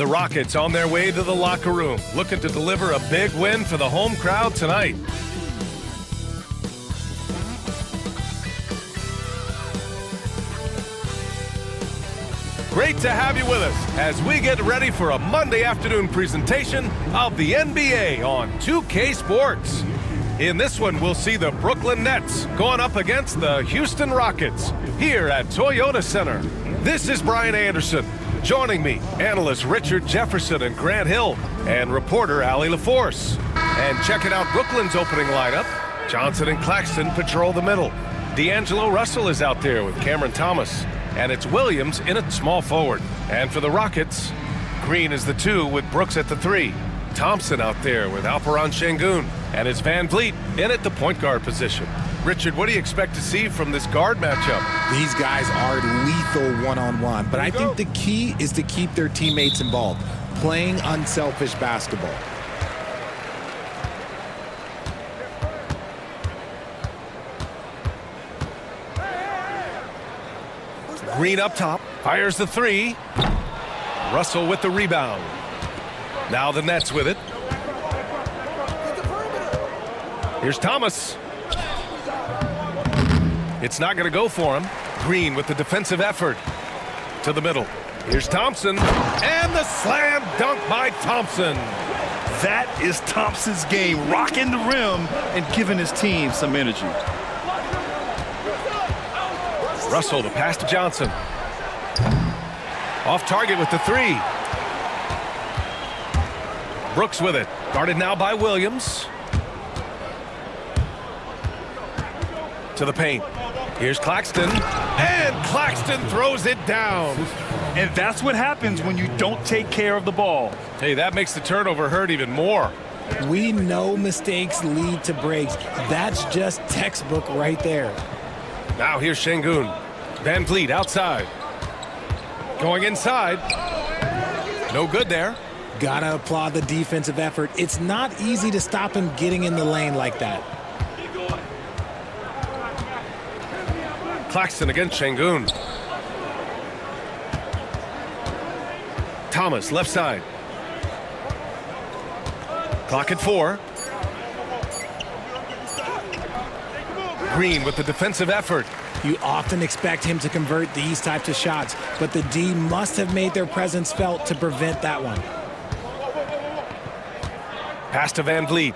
The Rockets on their way to the locker room, looking to deliver a big win for the home crowd tonight. Great to have you with us as we get ready for a Monday afternoon presentation of the NBA on 2K Sports. In this one, we'll see the Brooklyn Nets going up against the Houston Rockets here at Toyota Center. This is Brian Anderson. Joining me, analysts Richard Jefferson and Grant Hill, and reporter Allie LaForce. And checking out Brooklyn's opening lineup, Johnson and Claxton patrol the middle. D'Angelo Russell is out there with Cameron Thomas. And it's Williams in at small forward. And for the Rockets, Green is the 2 with Brooks at the 3. Thompson out there with Alperen Şengün. And it's Van Vliet in at the point guard position. Richard, what do you expect to see from this guard matchup? These guys are lethal one-on-one, but I think the key is to keep their teammates involved, playing unselfish basketball. Green up top, fires the 3. Russell with the rebound. Now the Nets with it. Here's Thomas. It's not going to go for him. Green with the defensive effort. To the middle. Here's Thompson. And the slam dunk by Thompson. That is Thompson's game, rocking the rim and giving his team some energy. Russell, the pass to Johnson. Off target with the 3. Brooks with it. Guarded now by Williams. To the paint. Here's Claxton. And Claxton throws it down. And that's what happens when you don't take care of the ball. Hey, that makes the turnover hurt even more. We know mistakes lead to breaks. That's just textbook right there. Now here's Şengün. Van Vliet outside. Going inside. No good there. Gotta applaud the defensive effort. It's not easy to stop him getting in the lane like that. Claxton against Şengün. Thomas left side. Clock at 4. Green with the defensive effort. You often expect him to convert these types of shots, but the D must have made their presence felt to prevent that one. Pass to Van Vliet.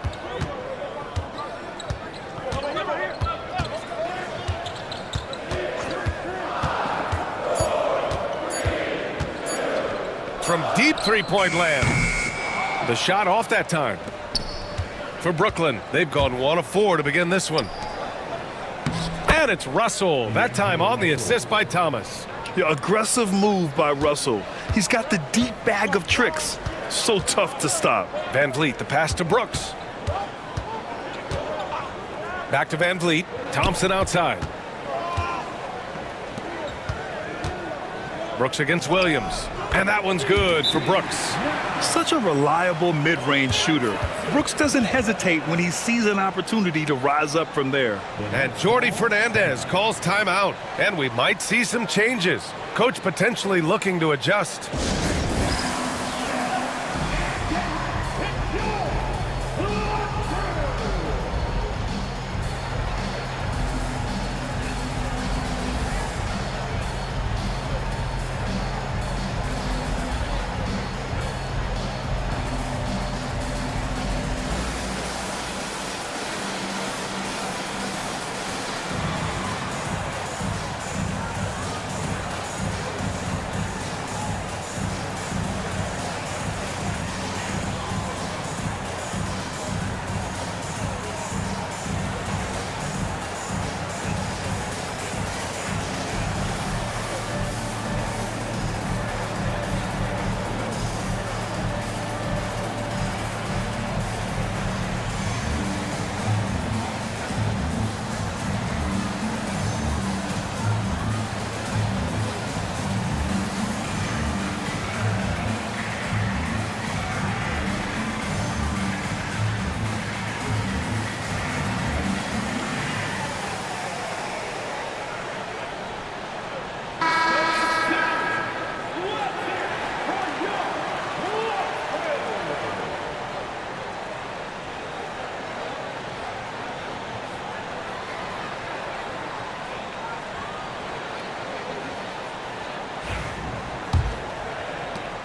From deep three-point land. The shot off that time. For Brooklyn, they've gone 1 of 4 to begin this one. And it's Russell, that time on the assist by Thomas. Yeah, aggressive move by Russell. He's got the deep bag of tricks. So tough to stop. Van Vliet, the pass to Brooks. Back to Van Vliet. Thompson outside. Brooks against Williams. And that one's good for Brooks. Such a reliable mid-range shooter. Brooks doesn't hesitate when he sees an opportunity to rise up from there. And Jordi Fernandez calls timeout. And we might see some changes. Coach potentially looking to adjust.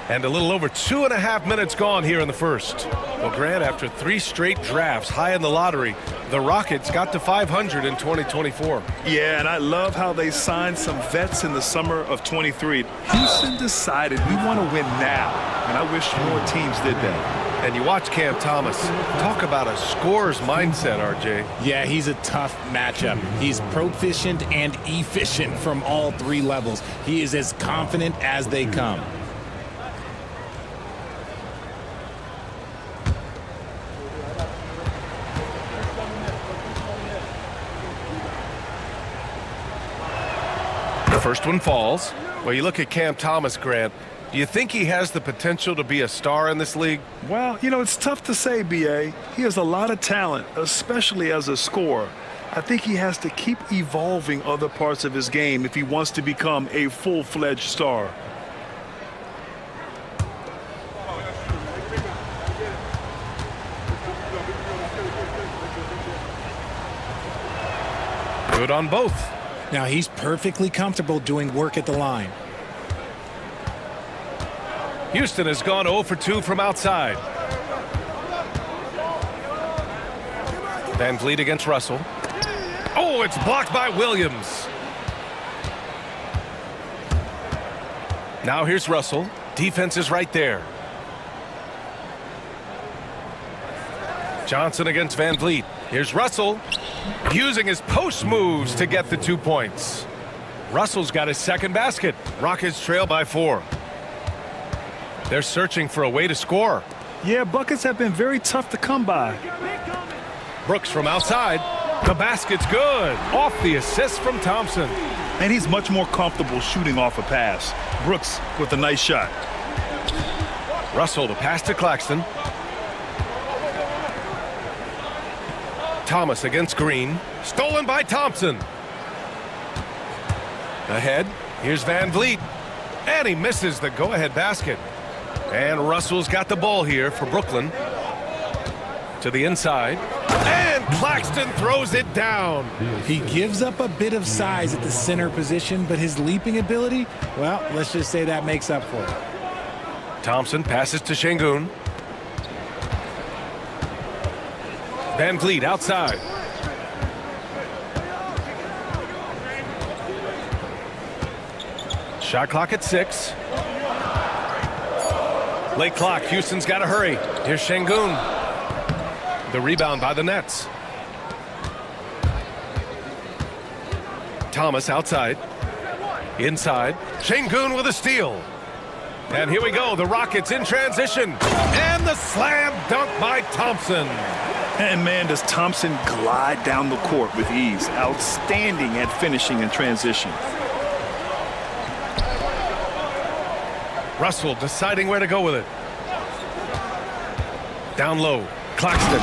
And a little over 2.5 minutes gone here in the first. Well, Grant, after 3 straight drafts high in the lottery, the Rockets got to 500 in 2024. Yeah, and I love how they signed some vets in the summer of 23. Houston decided we want to win now, and I wish more teams did that. And you watch Cam Thomas. Talk about a scorer's mindset, RJ. Yeah, he's a tough matchup. He's proficient and efficient from all 3 levels. He is as confident as they come. The first one falls. Well, you look at Cam Thomas, Grant. Do you think he has the potential to be a star in this league? Well, you know, it's tough to say, B.A. He has a lot of talent, especially as a scorer. I think he has to keep evolving other parts of his game if he wants to become a full-fledged star. Good on both. Now, he's perfectly comfortable doing work at the line. Houston has gone 0 for 2 from outside. Van Vliet against Russell. Oh, it's blocked by Williams. Now here's Russell. Defense is right there. Johnson against Van Vliet. Here's Russell using his post moves to get the 2 points. Russell's got his second basket. Rockets trail by 4. They're searching for a way to score. Yeah, buckets have been very tough to come by. Brooks from outside. The basket's good. Off the assist from Thompson. And he's much more comfortable shooting off a pass. Brooks with a nice shot. Russell to pass to Claxton. Thomas against Green. Stolen by Thompson. Ahead. Here's Van Vliet. And he misses the go-ahead basket. And Russell's got the ball here for Brooklyn. To the inside. And Claxton throws it down. He gives up a bit of size at the center position, but his leaping ability, well, let's just say that makes up for it. Thompson passes to Şengün. Van Vliet outside. Shot clock at 6. Late clock. Houston's got to hurry. Here's Şengün. The rebound by the Nets. Thomas outside. Inside. Şengün with a steal. And here we go. The Rockets in transition. And the slam dunk by Thompson. And man, does Thompson glide down the court with ease. Outstanding at finishing in transition. Russell deciding where to go with it. Down low. Claxton.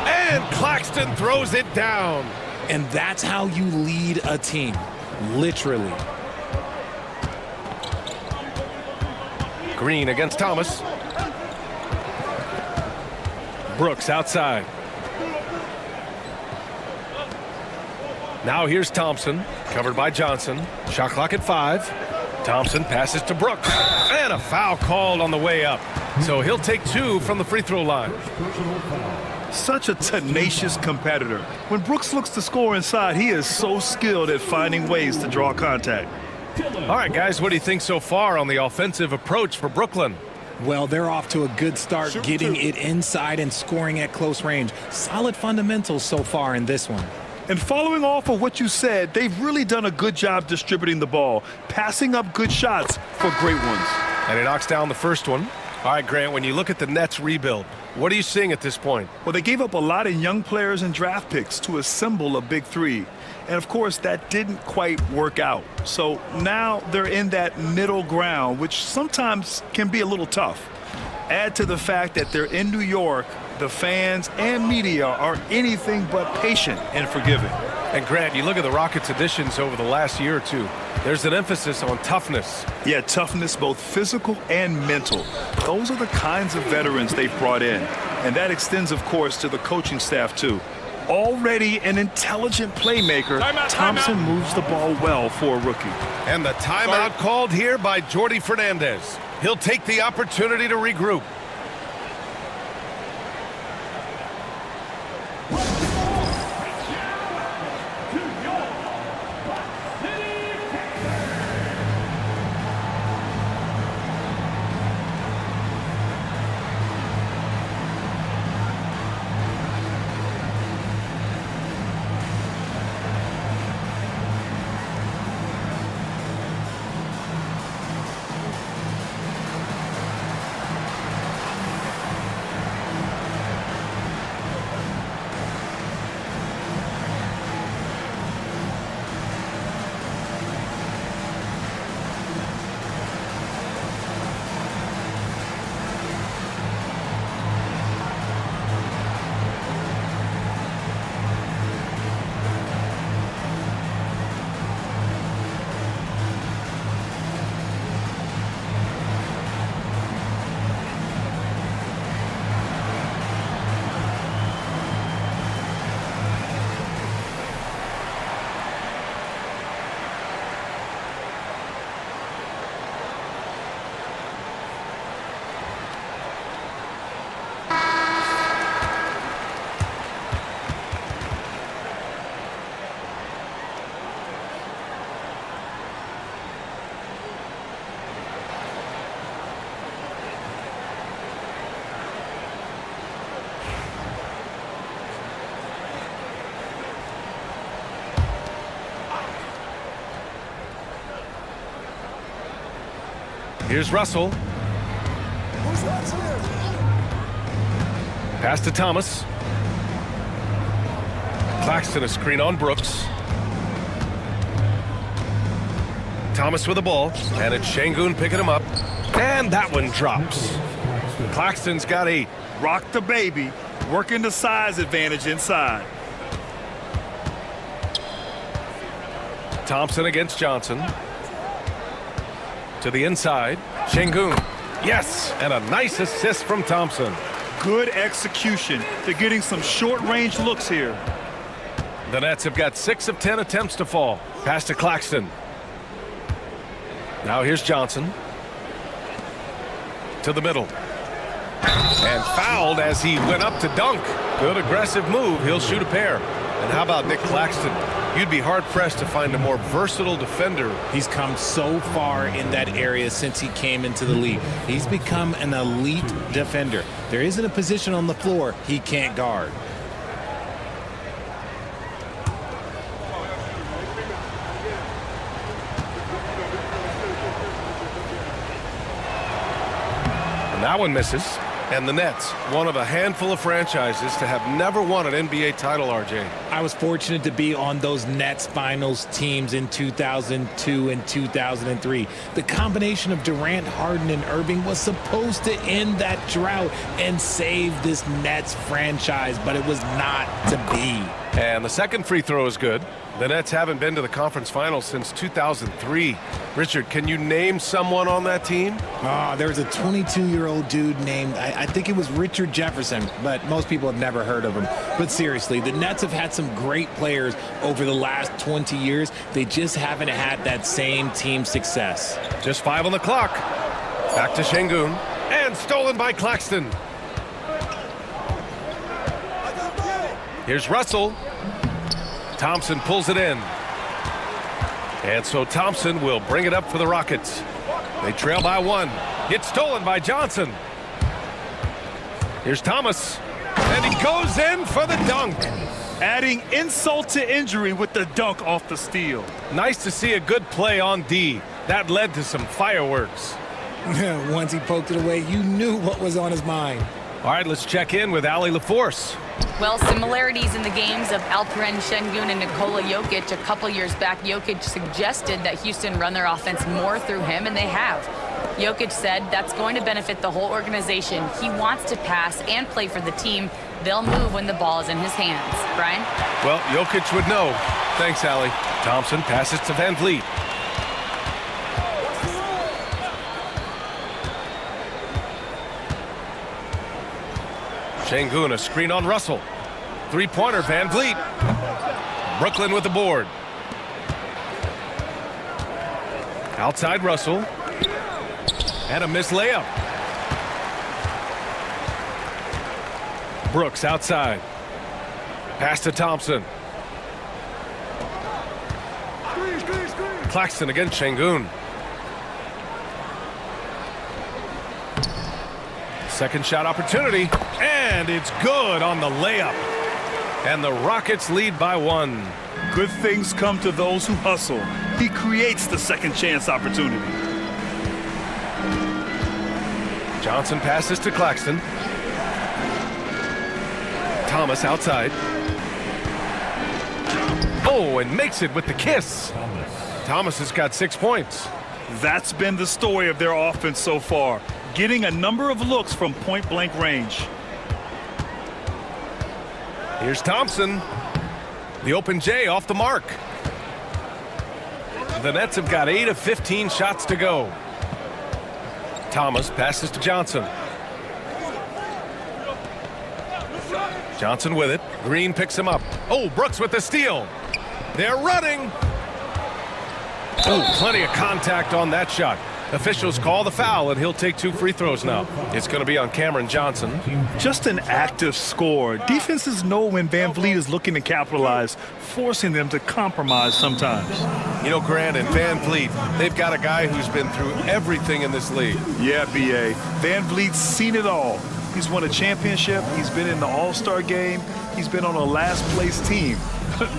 And Claxton throws it down. And that's how you lead a team. Literally. Green against Thomas. Brooks outside. Now here's Thompson, covered by Johnson. Shot clock at 5. Thompson passes to Brooks. And a foul called on the way up. So he'll take 2 from the free throw line. Such a tenacious competitor. When Brooks looks to score inside, he is so skilled at finding ways to draw contact. All right, guys, what do you think so far on the offensive approach for Brooklyn? Well, they're off to a good start, getting it inside and scoring at close range. Solid fundamentals so far in this one. And following off of what you said, they've really done a good job distributing the ball, passing up good shots for great ones. And he knocks down the first one. All right, Grant, when you look at the Nets rebuild, what are you seeing at this point? Well, they gave up a lot of young players and draft picks to assemble a big three. And, of course, that didn't quite work out. So now they're in that middle ground, which sometimes can be a little tough. Add to the fact that they're in New York, the fans and media are anything but patient and forgiving. And, Grant, you look at the Rockets' additions over the last year or two. There's an emphasis on toughness. Yeah, toughness, both physical and mental. Those are the kinds of veterans they've brought in. And that extends, of course, to the coaching staff, too. Already an intelligent playmaker, Thompson moves the ball well for a rookie. And the timeout called here by Jordi Fernandez. He'll take the opportunity to regroup. Here's Russell. Pass to Thomas. Claxton a screen on Brooks. Thomas with the ball, and it's Şengün picking him up. And that one drops. Claxton's got 8. Rock the baby, working the size advantage inside. Thompson against Johnson. To the inside, Şengün. Yes, and a nice assist from Thompson. Good execution. They're getting some short-range looks here. The Nets have got 6 of 10 attempts to fall. Pass to Claxton. Now here's Johnson. To the middle. And fouled as he went up to dunk. Good aggressive move. He'll shoot a pair. And how about Nick Claxton? You'd be hard-pressed to find a more versatile defender. He's come so far in that area since he came into the league. He's become an elite defender. There isn't a position on the floor he can't guard. And that one misses. And the Nets, one of a handful of franchises to have never won an NBA title, RJ. I was fortunate to be on those Nets finals teams in 2002 and 2003. The combination of Durant, Harden, and Irving was supposed to end that drought and save this Nets franchise, but it was not to be. And the second free throw is good. The Nets haven't been to the conference finals since 2003. Richard, can you name someone on that team? There was a 22-year-old dude named, I think it was Richard Jefferson, but most people have never heard of him. But seriously, the Nets have had some great players over the last 20 years. They just haven't had that same team success. Just 5 on the clock. Back to Şengün. And stolen by Claxton. Here's Russell. Thompson pulls it in. And so Thompson will bring it up for the Rockets. They trail by 1. It's stolen by Johnson. Here's Thomas. And he goes in for the dunk. Adding insult to injury with the dunk off the steal. Nice to see a good play on D. That led to some fireworks. Once he poked it away, you knew what was on his mind. All right, let's check in with Allie LaForce. Well, similarities in the games of Alperen Şengün and Nikola Jokic. A couple years back, Jokic suggested that Houston run their offense more through him, and they have. Jokic said that's going to benefit the whole organization. He wants to pass and play for the team. They'll move when the ball is in his hands. Brian? Well, Jokic would know. Thanks, Allie. Thompson passes to Van Vliet. Şengün, a screen on Russell. Three-pointer, Van Vliet. Brooklyn with the board. Outside Russell. And a missed layup. Brooks outside. Pass to Thompson. Claxton against Şengün. Second shot opportunity, and it's good on the layup. And the Rockets lead by 1. Good things come to those who hustle. He creates the second chance opportunity. Johnson passes to Claxton. Thomas outside. Oh, and makes it with the kiss. Thomas has got 6 points. That's been the story of their offense so far, getting a number of looks from point-blank range. Here's Thompson. The open J off the mark. The Nets have got 8 of 15 shots to go. Thomas passes to Johnson. Johnson with it. Green picks him up. Oh, Brooks with the steal. They're running. Oh, plenty of contact on that shot. Officials call the foul, and he'll take 2 free throws now. It's going to be on Cameron Johnson. Just an active score. Defenses know when Van Vliet is looking to capitalize, forcing them to compromise sometimes. You know, Grant and Van Vliet, they've got a guy who's been through everything in this league. Yeah, B.A. Van Vliet's seen it all. He's won a championship. He's been in the All-Star game. He's been on a last-place team.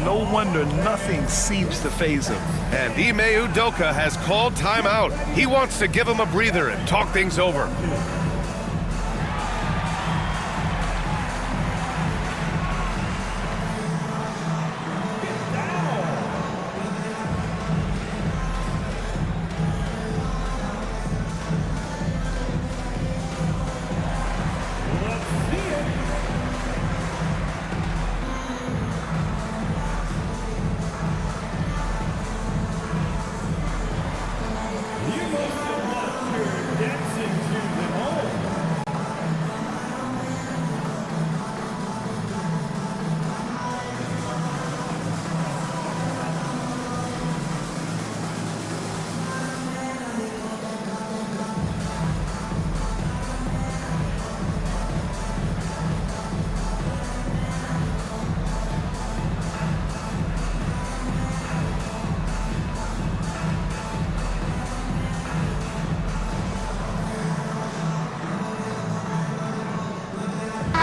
No wonder nothing seems to faze him. And Ime Udoka has called timeout. He wants to give him a breather and talk things over.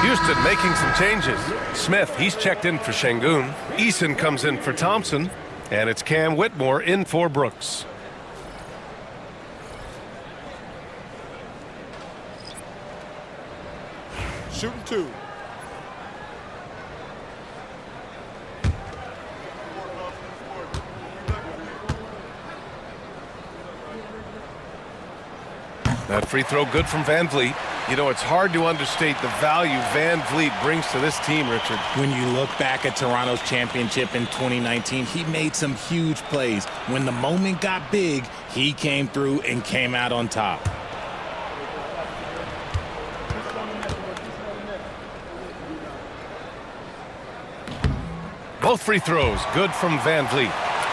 Houston making some changes. Smith, he's checked in for Şengün. Eason comes in for Thompson. And it's Cam Whitmore in for Brooks. Shooting 2. That free throw good from Van Vliet. You know, it's hard to understate the value Van Vliet brings to this team, Richard. When you look back at Toronto's championship in 2019, he made some huge plays. When the moment got big, he came through and came out on top. Both free throws good from Van Vliet.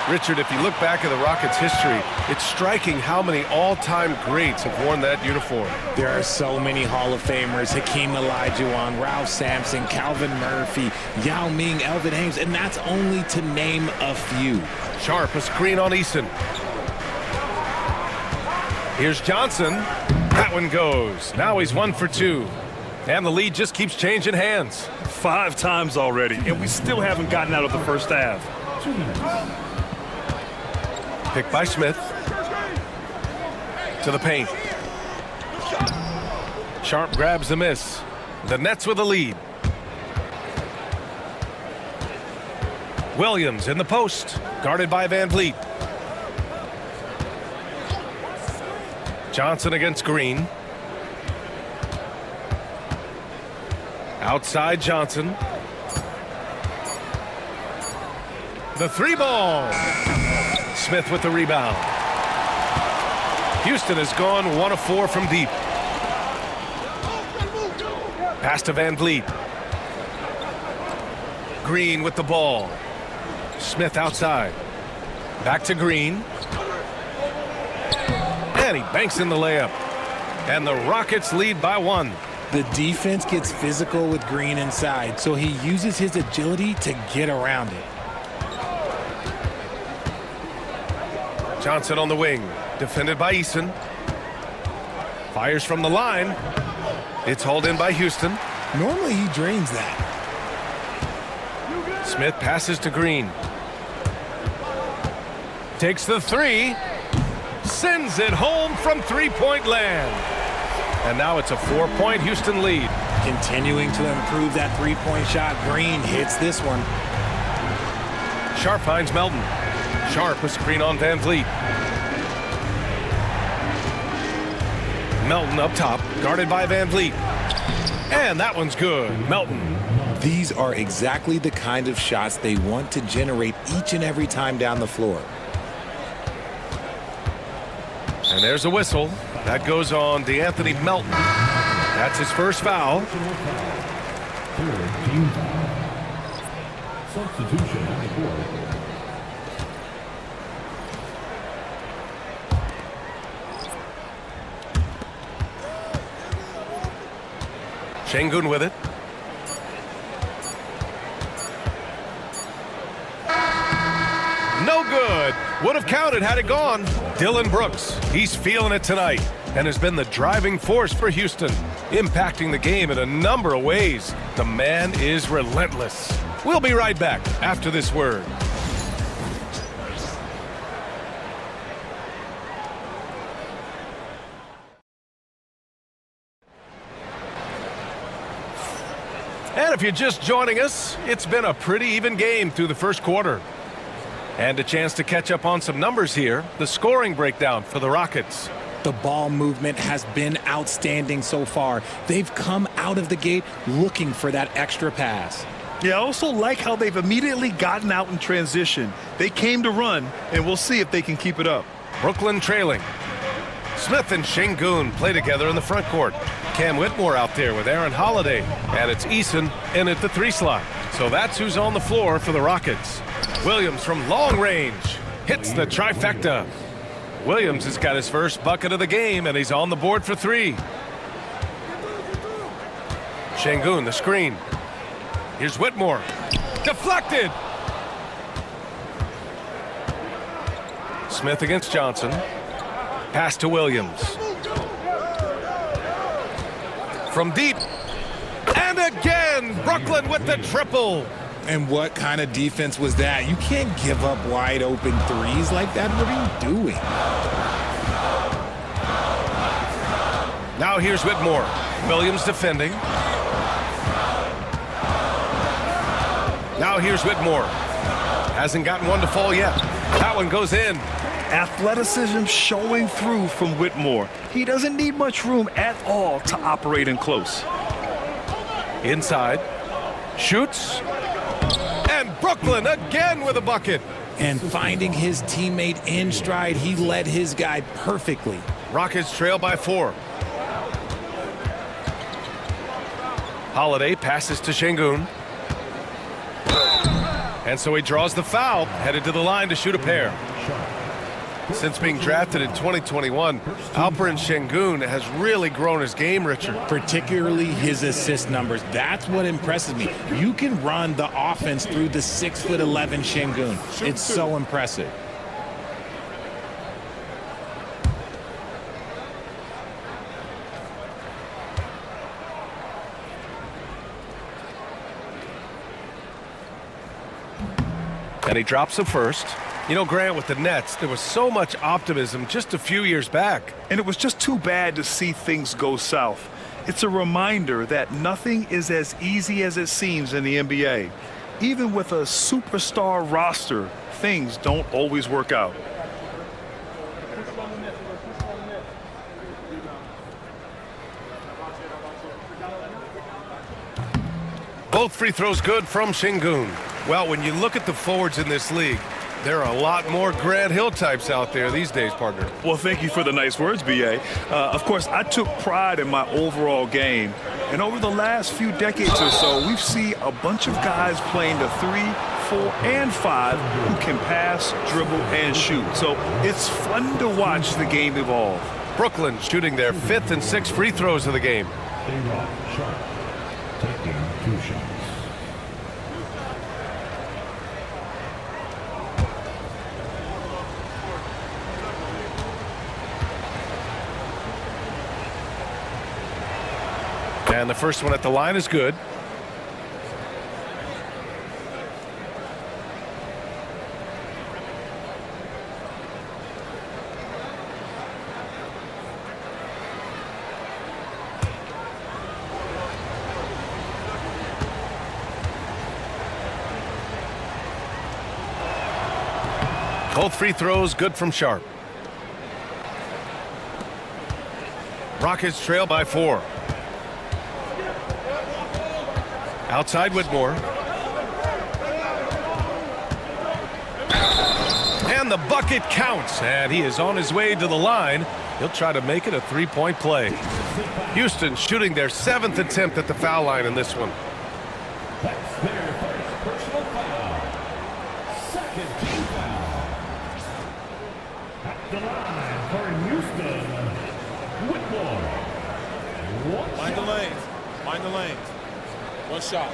Richard, if you look back at the Rockets' history, it's striking how many all-time greats have worn that uniform. There are so many Hall of Famers: Hakeem Olajuwon, Ralph Sampson, Calvin Murphy, Yao Ming, Elvin Hayes, and that's only to name a few. Sharp, a screen on Eason. Here's Johnson. That one goes. Now he's 1 for 2. And the lead just keeps changing hands. 5 times already, and we still haven't gotten out of the first half. Picked by Smith. To the paint. Sharp grabs the miss. The Nets with a lead. Williams in the post. Guarded by Van Vliet. Johnson against Green. Outside Johnson. The 3-ball. Smith with the rebound. Houston has gone 1 of 4 from deep. Pass to Van Vliet. Green with the ball. Smith outside. Back to Green. And he banks in the layup. And the Rockets lead by 1. The defense gets physical with Green inside, so he uses his agility to get around it. Johnson on the wing. Defended by Eason. Fires from the line. It's hauled in by Houston. Normally he drains that. Smith passes to Green. Takes the 3. Sends it home from three-point land. And now it's a 4-point Houston lead. Continuing to improve that three-point shot. Green hits this one. Sharp finds Melton. Sharp a screen on Van Vliet. Melton up top, guarded by Van Vliet. And that one's good. Melton. These are exactly the kind of shots they want to generate each and every time down the floor. And there's a whistle. That goes on DeAnthony Melton. That's his first foul. Substitution on the court. Şengün with it. No good. Would have counted had it gone. Dylan Brooks, he's feeling it tonight and has been the driving force for Houston, impacting the game in a number of ways. The man is relentless. We'll be right back after this word. And if you're just joining us, it's been a pretty even game through the first quarter. And a chance to catch up on some numbers here. The scoring breakdown for the Rockets. The ball movement has been outstanding so far. They've come out of the gate looking for that extra pass. Yeah, I also like how they've immediately gotten out in transition. They came to run, and we'll see if they can keep it up. Brooklyn trailing. Smith and Şengün play together in the front court. Cam Whitmore out there with Aaron Holiday. And it's Eason in at the 3 slot. So that's who's on the floor for the Rockets. Williams from long range hits the trifecta. Williams has got his first bucket of the game, and he's on the board for 3. Şengün, the screen. Here's Whitmore. Deflected. Smith against Johnson. Pass to Williams. From deep. And again, Brooklyn with the triple. And what kind of defense was that? You can't give up wide open threes like that. What are you doing? Now here's Whitmore. Williams defending. Now here's Whitmore. Hasn't gotten one to fall yet. That one goes in. Athleticism showing through from Whitmore. He doesn't need much room at all to operate in close. Inside. Shoots. And Brooklyn again with a bucket. And finding his teammate in stride, he led his guy perfectly. Rockets trail by 4. Holiday passes to Şengün. And so he draws the foul, headed to the line to shoot a pair. Since being drafted in 2021, Alperen Şengün has really grown his game, Richard. Particularly his assist numbers. That's what impresses me. You can run the offense through the 6'11" Şengün. It's so impressive. And he drops the first. You know, Grant, with the Nets, there was so much optimism just a few years back. And it was just too bad to see things go south. It's a reminder that nothing is as easy as it seems in the NBA. Even with a superstar roster, things don't always work out. Both free throws good from Şengün. Well, when you look at the forwards in this league, there are a lot more Grant Hill types out there these days, partner. Well, thank you for the nice words, B.A. Of course, I took pride in my overall game, And over the last few decades or so, we've seen a bunch of guys playing the 3, 4, and 5 who can pass, dribble, and shoot. So it's fun to watch the game evolve. Brooklyn shooting their 5th and 6th free throws of the game. Sharp taking 2 shots. And the first one at the line is good. Both free throws good from Sharp. Rockets trail by 4. Outside Whitmore. And the bucket counts. And he is on his way to the line. He'll try to make it a 3-point play. Houston shooting their 7th attempt at the foul line in this one. That's their first personal foul. Second team foul. At the line for Houston, Whitmore. Mind the lanes. Mind the lanes. One shot.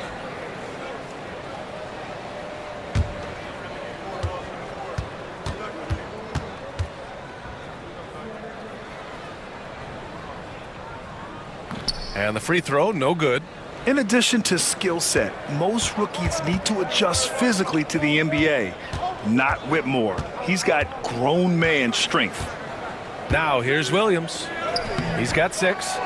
And the free throw, no good. In addition to skill set, most rookies need to adjust physically to the NBA. Not Whitmore. He's got grown man strength. Now here's Williams. He's got 6.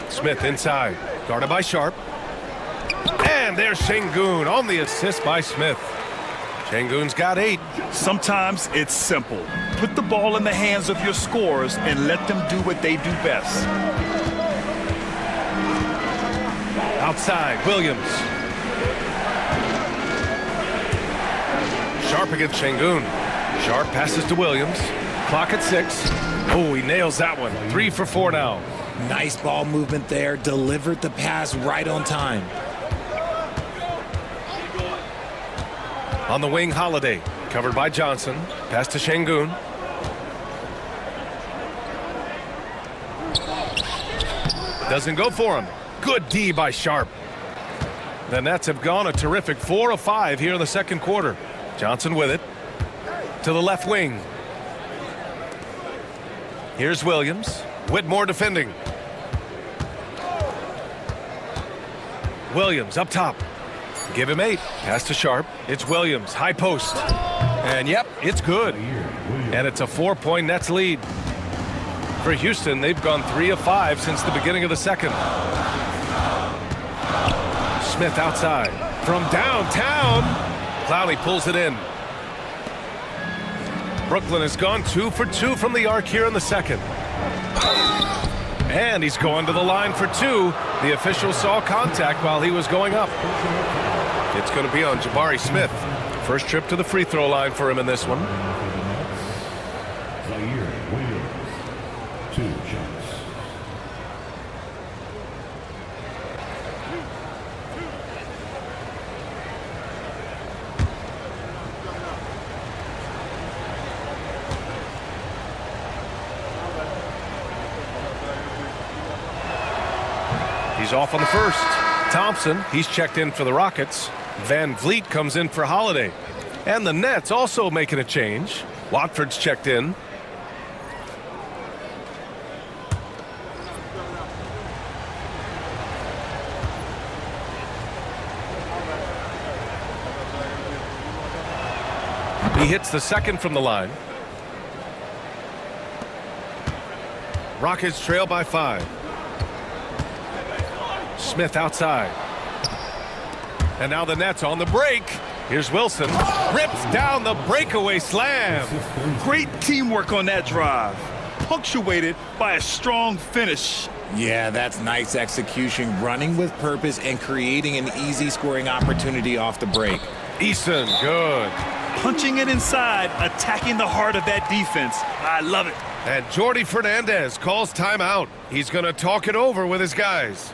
Smith inside, guarded by Sharp. And there's Şengün on the assist by Smith. Şengün's got 8. Sometimes it's simple. Put the ball in the hands of your scorers and let them do what they do best. Outside, Williams. Sharp against Şengün. Sharp passes to Williams. Clock at 6. Oh, he nails that one. 3 for 4 now. Nice ball movement there. Delivered the pass right on time. On the wing, Holiday. Covered by Johnson. Pass to Şengün. Doesn't go for him. Good D by Sharp. The Nets have gone a terrific 4 of 5 here in the second quarter. Johnson with it. To the left wing. Here's Williams. Whitmore defending. Williams up top. Give him 8. Pass to Sharp. It's Williams. High post. And yep, it's good. And it's a 4-point Nets lead. For Houston, they've gone 3 of 5 since the beginning of the second. Smith outside. From downtown. Clowney pulls it in. Brooklyn has gone 2 for 2 from the arc here in the second. And he's going to the line for 2. The official saw contact while he was going up. It's going to be on Jabari Smith. First trip to the free throw line for him in this one. Williams, 2 shots. He's off on the first. Thompson, he's checked in for the Rockets. Van Vliet comes in for Holiday. And the Nets also making a change. Watford's checked in. He hits the second from the line. Rockets trail by 5. Smith outside. And now the Nets on the break. Here's Wilson. Rips down the breakaway slam. Great teamwork on that drive. Punctuated by a strong finish. Yeah, that's nice execution. Running with purpose and creating an easy scoring opportunity off the break. Eason, good. punching it inside, attacking the heart of that defense. I love it. And Jordi Fernandez calls timeout. He's going to talk it over with his guys.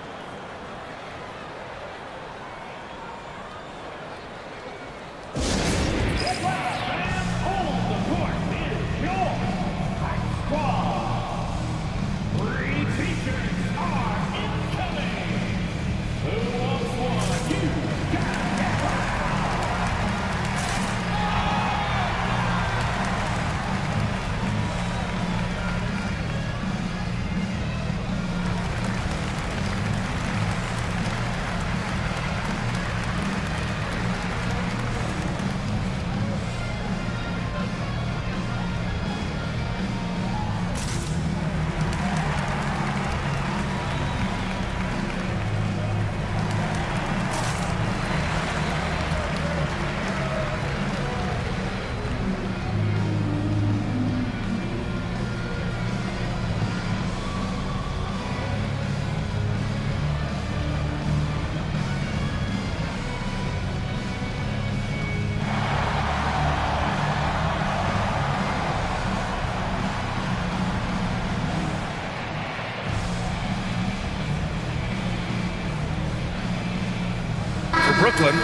Brooklyn,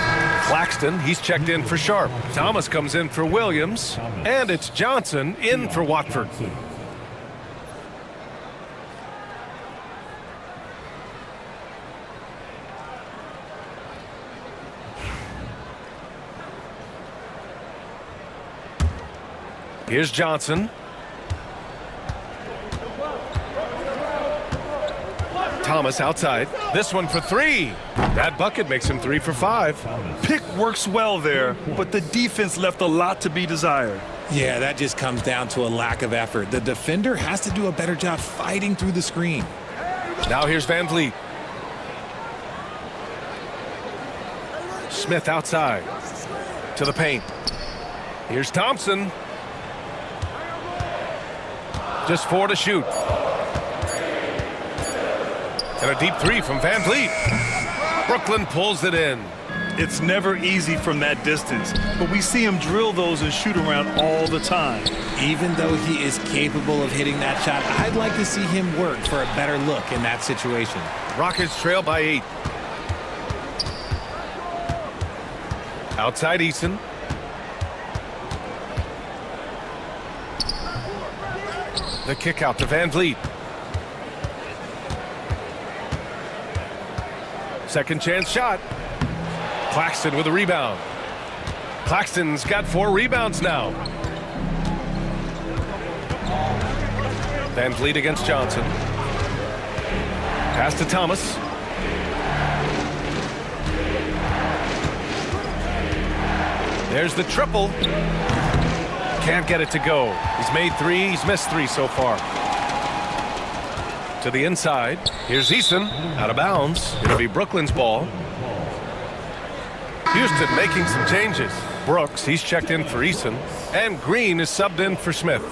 Claxton, he's checked in for Sharp. Thomas comes in for Williams, and it's Johnson in for Watford. Here's Johnson. Thomas outside. This one for three. That bucket makes him 3 for 5. Pick works well there, but the defense left a lot to be desired. Yeah, that just comes down to a lack of effort. The defender has to do a better job fighting through the screen. Now here's Van Vliet. Smith outside to the paint. Here's Thompson. Just 4 to shoot. And a deep 3 from Van Vliet. Brooklyn pulls it in. It's never easy from that distance, but we see him drill those and shoot around all the time. Even though he is capable of hitting that shot, I'd like to see him work for a better look in that situation. Rockets trail by 8. Outside Eason. The kick out to Van Vliet. Second chance shot. Claxton with a rebound. Claxton's got 4 rebounds now. Van Vliet against Johnson. Pass to Thomas. There's the triple. Can't get it to go. He's made 3. He's missed 3 so far. To the inside. Here's Eason. Out of bounds. It'll be Brooklyn's ball. Houston making some changes. Brooks, he's checked in for Eason. And Green is subbed in for Smith.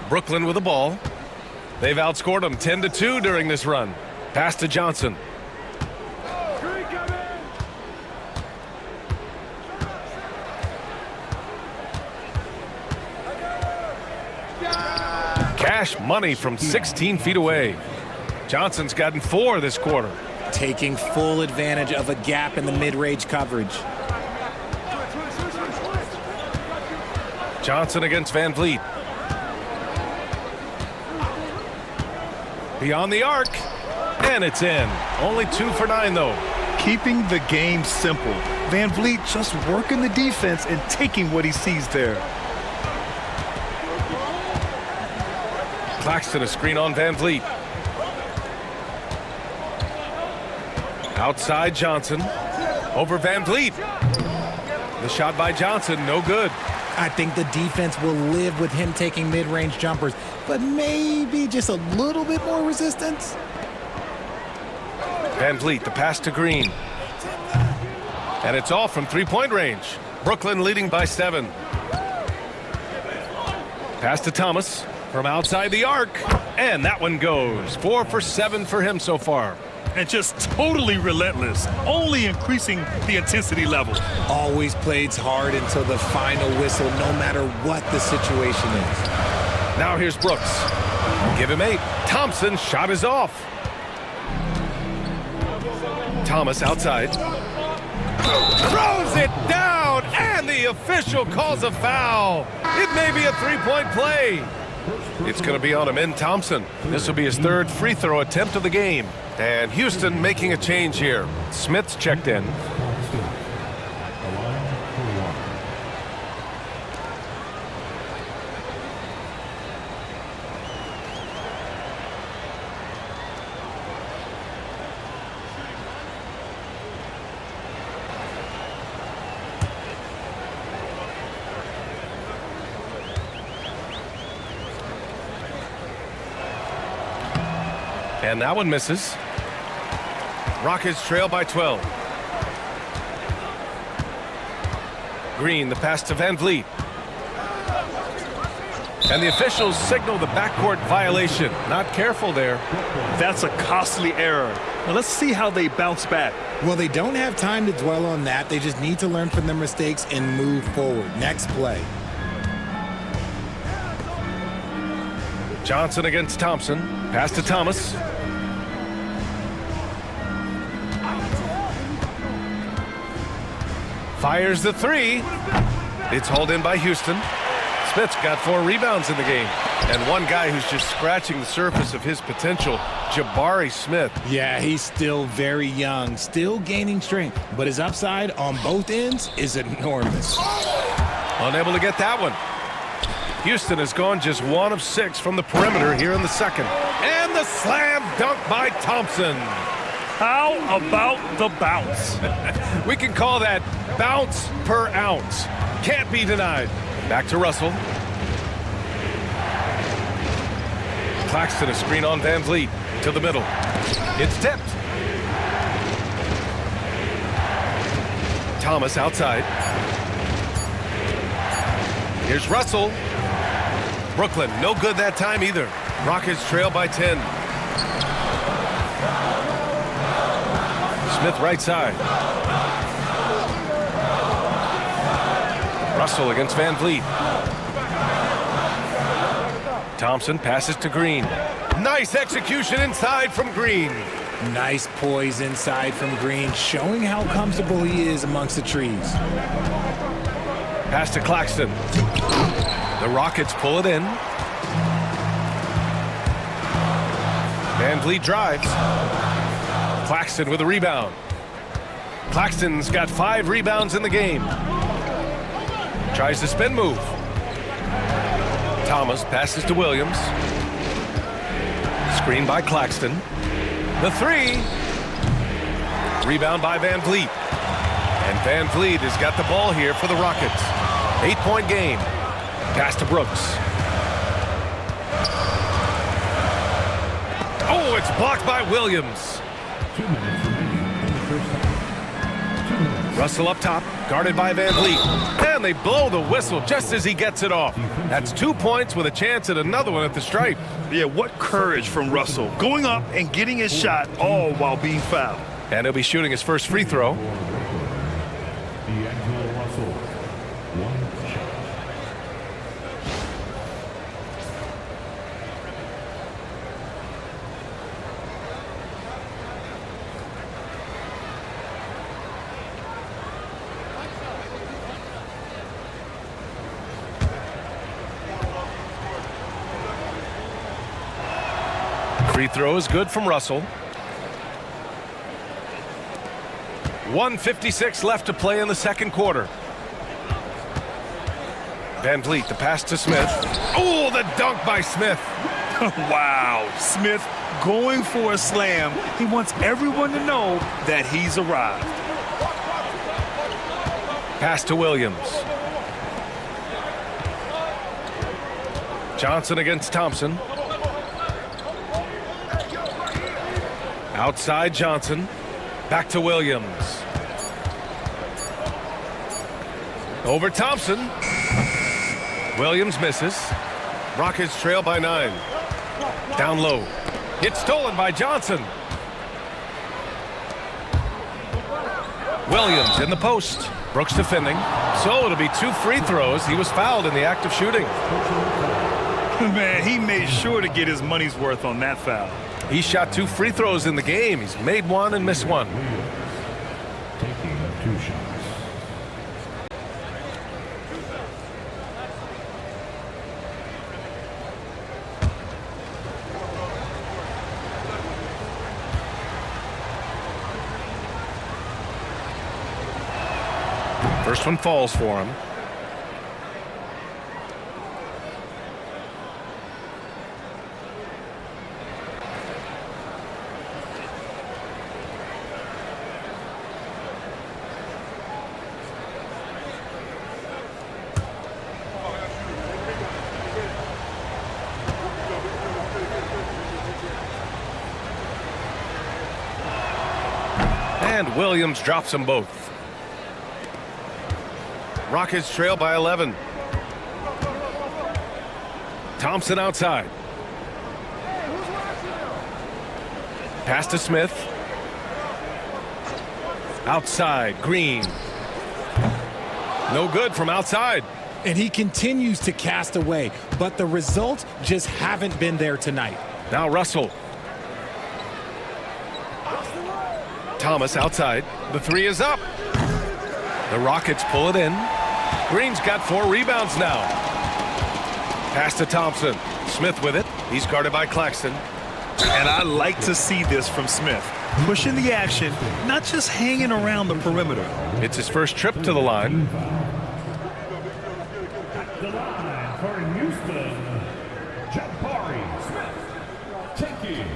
Brooklyn with the ball. They've outscored them 10-2 during this run. Pass to Johnson. Cash money from 16 feet away. Johnson's gotten 4 this quarter. Taking full advantage of a gap in the mid-range coverage. Johnson against Van Vliet. Beyond the arc. And it's in. Only 2 for 9 though. Keeping the game simple. Van Vliet just working the defense and taking what he sees there. Claxton a screen on Van Vliet. Outside Johnson. Over Van Vliet. The shot by Johnson, no good. I think the defense will live with him taking mid-range jumpers, but maybe just a little bit more resistance. Van Vliet, the pass to Green. And it's all from 3-point range. Brooklyn leading by 7. Pass to Thomas from outside the arc. And that one goes. 4 for 7 for him so far. and just totally relentless, only increasing the intensity level. Always plays hard until the final whistle, no matter what the situation is. Now here's Brooks. Give him 8. Thompson's shot is off. Thomas outside. Throws it down, and the official calls a foul. It may be a 3-point play. It's going to be on Amin Thompson. This will be his 3rd free throw attempt of the game. And Houston making a change here. Smith's checked in. And that one misses. Rockets trail by 12. Green, the pass to Van Vliet. And the officials signal the backcourt violation. Not careful there. That's a costly error. Now let's see how they bounce back. Well, they don't have time to dwell on that. They just need to learn from their mistakes and move forward. Next play. Johnson against Thompson. Pass to Thomas. Fires the 3. It's hauled in by Houston. Smith's got 4 rebounds in the game. And one guy who's just scratching the surface of his potential, Jabari Smith. Yeah, he's still very young, still gaining strength, but his upside on both ends is enormous. Unable to get that one. Houston has gone just 1 of 6 from the perimeter here in the second. And the slam dunk by Thompson. How about the bounce? We can call that bounce per ounce. Can't be denied. Back to Russell. Claxton, a screen on Van Vliet to the middle. It's tipped. Thomas outside. Here's Russell. Brooklyn, no good that time either. Rockets trail by 10. Smith right side. Russell against Van Vliet. Thompson passes to Green. Nice execution inside from Green. Nice poise inside from Green, showing how comfortable he is amongst the trees. Pass to Claxton. The Rockets pull it in. Van Vliet drives. Claxton with a rebound. Claxton's got 5 rebounds in the game. Tries the spin move. Thomas passes to Williams. Screen by Claxton. The 3. Rebound by Van Vliet. And Van Vliet has got the ball here for the Rockets. 8-point game. Pass to Brooks. Oh, it's blocked by Williams. 2 minutes remaining in the first half. 2 minutes. Russell up top, guarded by Van Vliet. And they blow the whistle just as he gets it off. That's 2 points with a chance at another one at the stripe. Yeah, what courage from Russell. Going up and getting his shot all while being fouled. And he'll be shooting his first free throw. D'Angelo Russell, 1 shot. Free throw is good from Russell. 1:56 left to play in the second quarter. Van Vliet, the pass to Smith. Oh, the dunk by Smith. Wow, Smith going for a slam. He wants everyone to know that he's arrived. Pass to Williams. Johnson against Thompson. Outside Johnson. Back to Williams. Over Thompson. Williams misses. Rockets trail by 9. Down low. It's stolen by Johnson. Williams in the post. Brooks defending. So it'll be 2 free throws. He was fouled in the act of shooting. Man, he made sure to get his money's worth on that foul. He shot 2 free throws in the game. He's made 1 and missed 1. Taking 2 shots. First one falls for him. And Williams drops them both. Rockets trail by 11. Thompson outside. Pass to Smith. Outside, Green. No good from outside. And he continues to cast away, but the results just haven't been there tonight. Now Russell. Thomas outside. The 3 is up. The Rockets pull it in. Green's got 4 rebounds now. Pass to Thompson. Smith with it. He's guarded by Claxton. And I like to see this from Smith. Pushing the action, not just hanging around the perimeter. It's his first trip to the line. At the line for Houston, Jabari Smith. Taking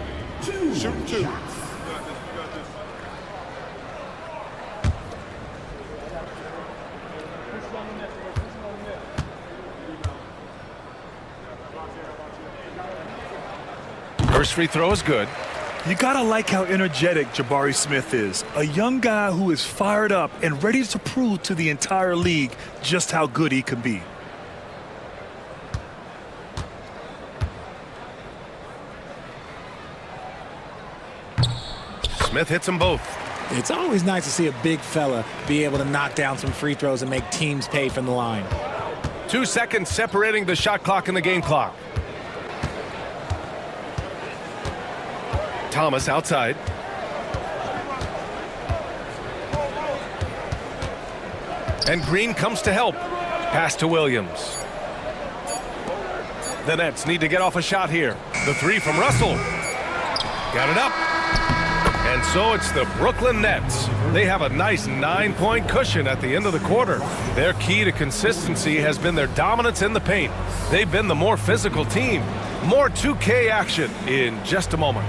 2 shots. First free throw is good. You gotta like how energetic Jabari Smith is. A young guy who is fired up and ready to prove to the entire league just how good he can be. Smith hits them both. It's always nice to see a big fella be able to knock down some free throws and make teams pay from the line. 2 seconds separating the shot clock and the game clock. Thomas outside. And Green comes to help. Pass to Williams. The Nets need to get off a shot here. The 3 from Russell. Got it up. And so it's the Brooklyn Nets. They have a nice 9-point cushion at the end of the quarter. Their key to consistency has been their dominance in the paint. They've been the more physical team. More 2K action in just a moment.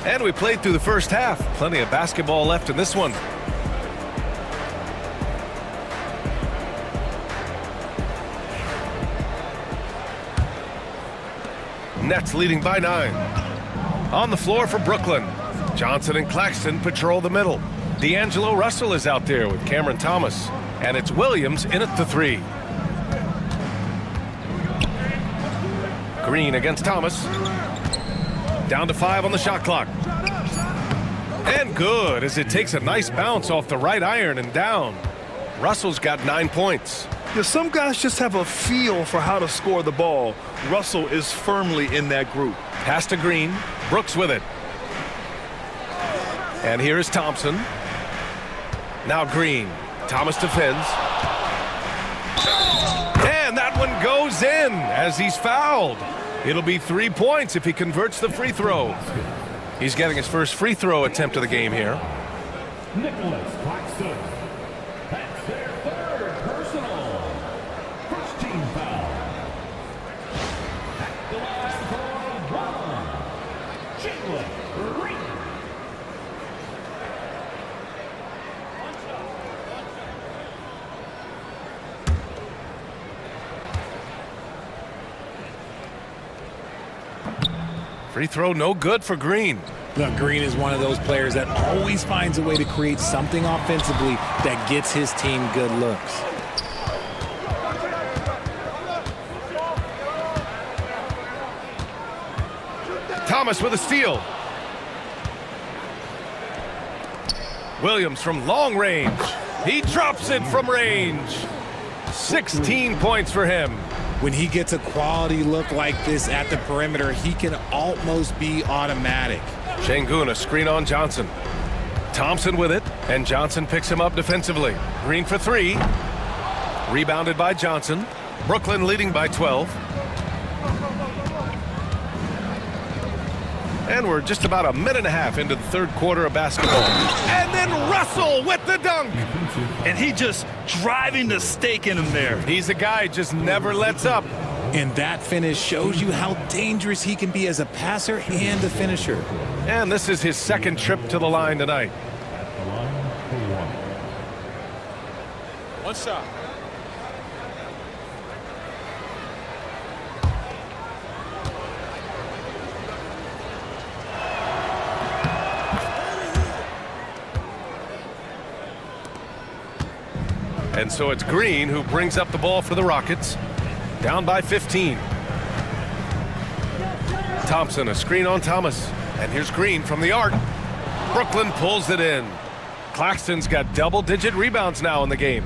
And we played through the first half. Plenty of basketball left in this one. Nets leading by 9. On the floor for Brooklyn. Johnson and Claxton patrol the middle. D'Angelo Russell is out there with Cameron Thomas. And it's Williams in at the 3. Green against Thomas. Down to 5 on the shot clock. And good, as it takes a nice bounce off the right iron and down. Russell's got 9 points. Yeah, some guys just have a feel for how to score the ball. Russell is firmly in that group. Pass to Green. Brooks with it. And here is Thompson. Now Green. Thomas defends. And that one goes in as he's fouled. It'll be 3 points if he converts the free throw. He's getting his first free throw attempt of the game here. Nicholas Claxton. That's their third personal. First team foul. At the line for one. Jalen Green. Free throw no good for Green. Look, Green is one of those players that always finds a way to create something offensively that gets his team good looks. Thomas with a steal. Williams from long range. He drops it from range. 16 points for him. When he gets a quality look like this at the perimeter, he can almost be automatic. Şengün, a screen on Johnson. Thompson with it, and Johnson picks him up defensively. Green for three. Rebounded by Johnson. Brooklyn leading by 12. And we're just about a minute and a half into the third quarter of basketball. And then Russell with the dunk. And he just driving the stake in him there. He's a guy who just never lets up. And that finish shows you how dangerous he can be as a passer and a finisher. And this is his second trip to the line tonight. At the line for one. One shot. And so it's Green who brings up the ball for the Rockets. Down by 15. Thompson, a screen on Thomas. And here's Green from the arc. Brooklyn pulls it in. Claxton's got double-digit rebounds now in the game.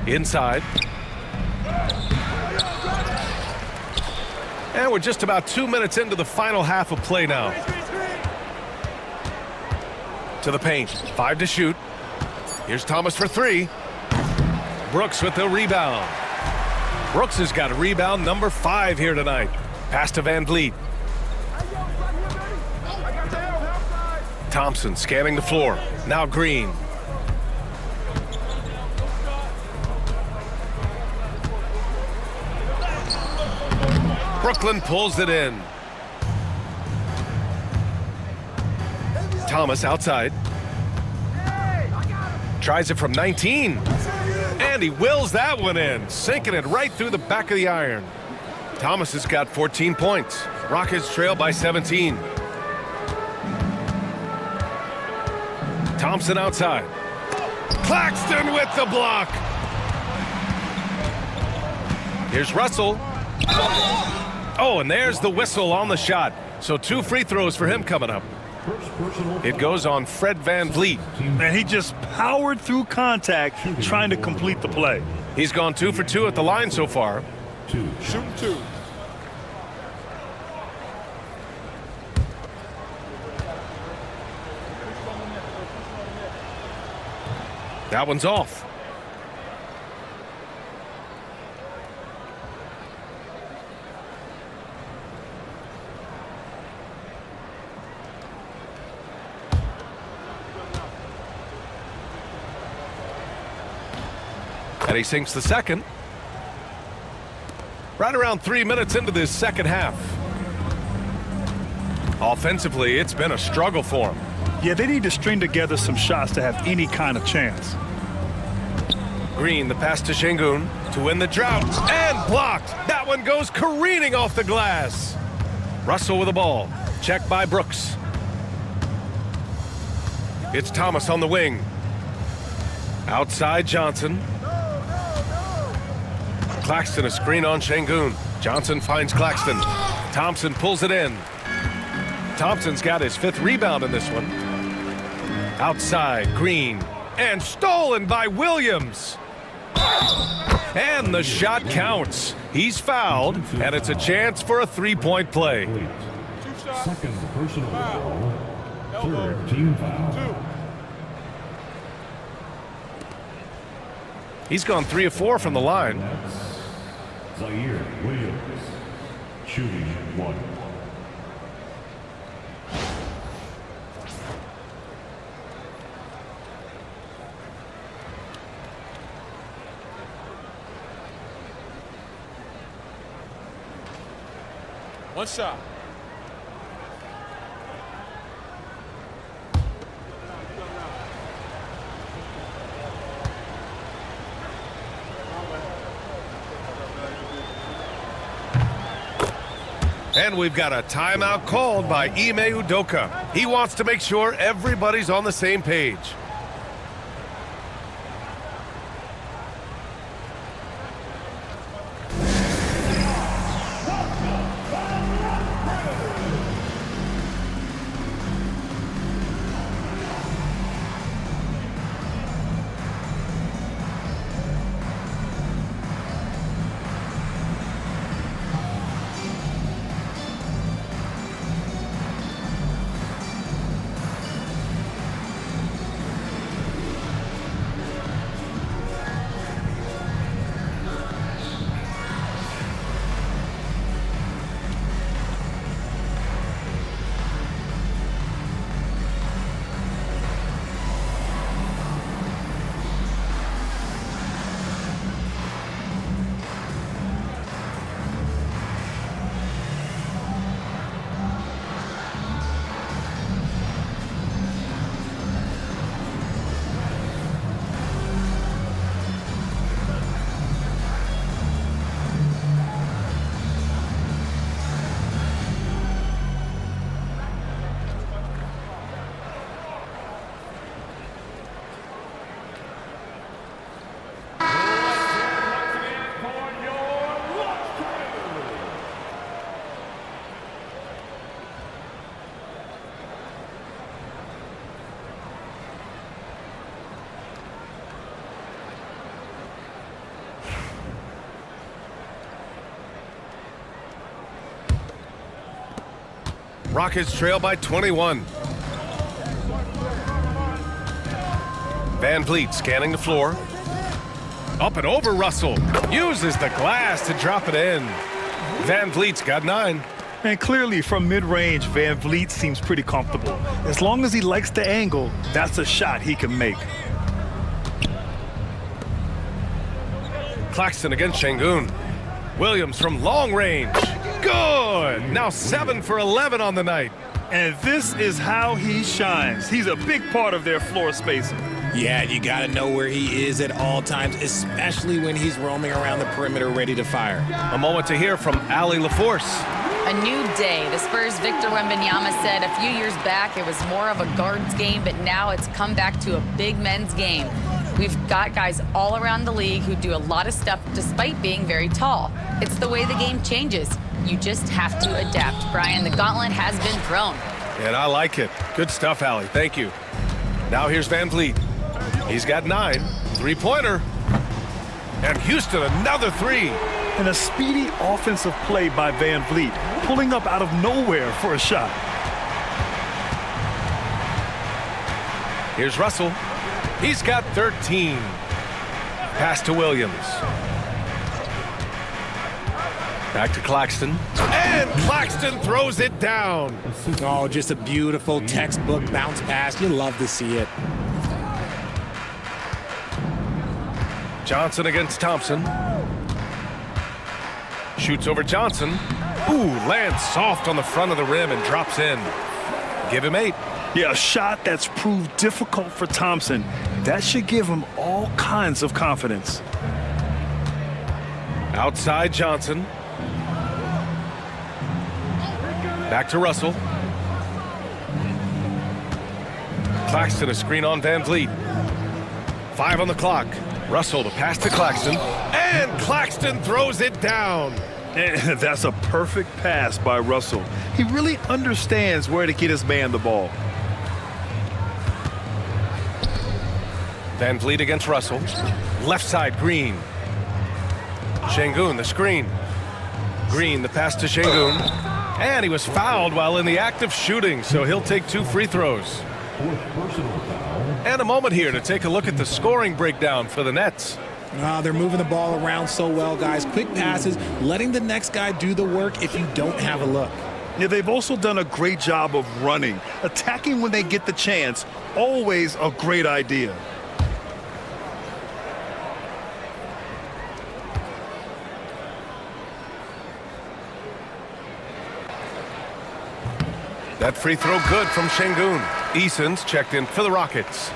Inside. And we're just about 2 minutes into the final half of play now. To the paint. 5 to shoot. Here's Thomas for three. Brooks with the rebound. Brooks has got rebound number 5 here tonight. Pass to Van Vliet. Thompson scanning the floor. Now Green. Brooklyn pulls it in. Thomas outside. Tries it from 19. And he wills that one in, sinking it right through the back of the iron. Thomas has got 14 points. Rockets trail by 17. Thompson outside. Claxton with the block. Here's Russell. Oh, and there's the whistle on the shot. So 2 free throws for him coming up. It goes on Fred Van Vliet. And he just powered through contact trying to complete the play. He's gone 2 for 2 at the line so far. Shooting 2. That one's off. And he sinks the second. Right around 3 minutes into this second half. Offensively, it's been a struggle for him. Yeah, they need to string together some shots to have any kind of chance. Green, the pass to Şengün to win the drought. And blocked. That one goes careening off the glass. Russell with the ball. Checked by Brooks. It's Thomas on the wing. Outside Johnson. Claxton, a screen on Şengün. Johnson finds Claxton. Thompson pulls it in. Thompson's got his 5th rebound in this one. Outside, Green. And stolen by Williams. And the shot counts. He's fouled, and it's a chance for a 3-point play. 2 shots. Second personal Foul. foul. Third team foul. 2. He's gone 3 of 4 from the line. Zaire Williams, shooting 1. One shot. And we've got a timeout called by Ime Udoka. He wants to make sure everybody's on the same page. Rockets trail by 21. Van Vliet scanning the floor. Up and over Russell. Uses the glass to drop it in. Van Vliet's got 9. And clearly from mid-range, Van Vliet seems pretty comfortable. As long as he likes the angle, that's a shot he can make. Claxton against Şengün. Williams from long range. Good! Now 7 for 11 on the night. And this is how he shines. He's a big part of their floor spacing. Yeah, you got to know where he is at all times, especially when he's roaming around the perimeter ready to fire. A moment to hear from Ali LaForce. A new day. The Spurs' Victor Wembanyama said a few years back it was more of a guards game, but now it's come back to a big men's game. We've got guys all around the league who do a lot of stuff despite being very tall. It's the way the game changes. You just have to adapt. Brian, the gauntlet has been thrown. And I like it. Good stuff, Allie. Thank you. Now here's Van Vliet. He's got 9. 3-pointer. And Houston, another 3. And a speedy offensive play by Van Vliet, pulling up out of nowhere for a shot. Here's Russell. He's got 13. Pass to Williams. Back to Claxton. And Claxton throws it down. Oh, just a beautiful textbook bounce pass. You love to see it. Johnson against Thompson. Shoots over Johnson. Ooh, lands soft on the front of the rim and drops in. Give him 8. Yeah, a shot that's proved difficult for Thompson. That should give him all kinds of confidence. Outside Johnson. Back to Russell. Claxton, a screen on Van Vliet. 5 on the clock. Russell to pass to Claxton. And Claxton throws it down. And that's a perfect pass by Russell. He really understands where to get his man the ball. Van Vliet against Russell. Left side, Green. Şengün, the screen. Green, the pass to Şengün. And he was fouled while in the act of shooting, so he'll take 2 free throws. 4th personal foul. And a moment here to take a look at the scoring breakdown for the Nets. They're moving the ball around so well, guys. Quick passes, letting the next guy do the work if you don't have a look. Yeah, they've also done a great job of running. Attacking when they get the chance, always a great idea. That free throw good from Şengün. Eason's checked in for the Rockets.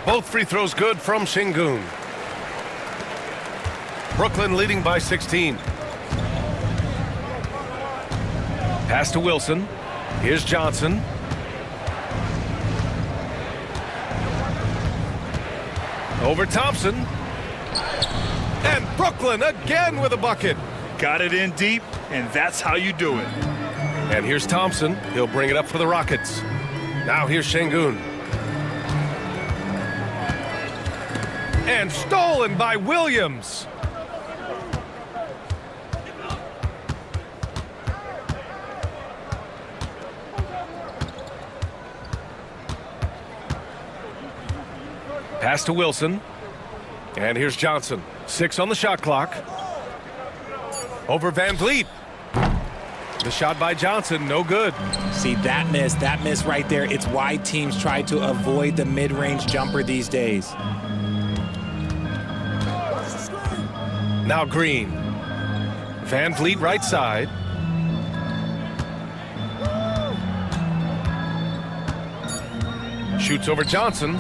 Both free throws good from Şengün. Brooklyn leading by 16. Pass to Wilson. Here's Johnson. Over Thompson. And Brooklyn again with a bucket. Got it in deep, and that's how you do it. And here's Thompson. He'll bring it up for the Rockets. Now here's Şengün. And stolen by Williams. Pass to Wilson. And here's Johnson. 6 on the shot clock. Over Van Vliet. The shot by Johnson, no good. See, that miss right there. It's why teams try to avoid the mid-range jumper these days. Now Green. Van Vliet right side. Shoots over Johnson.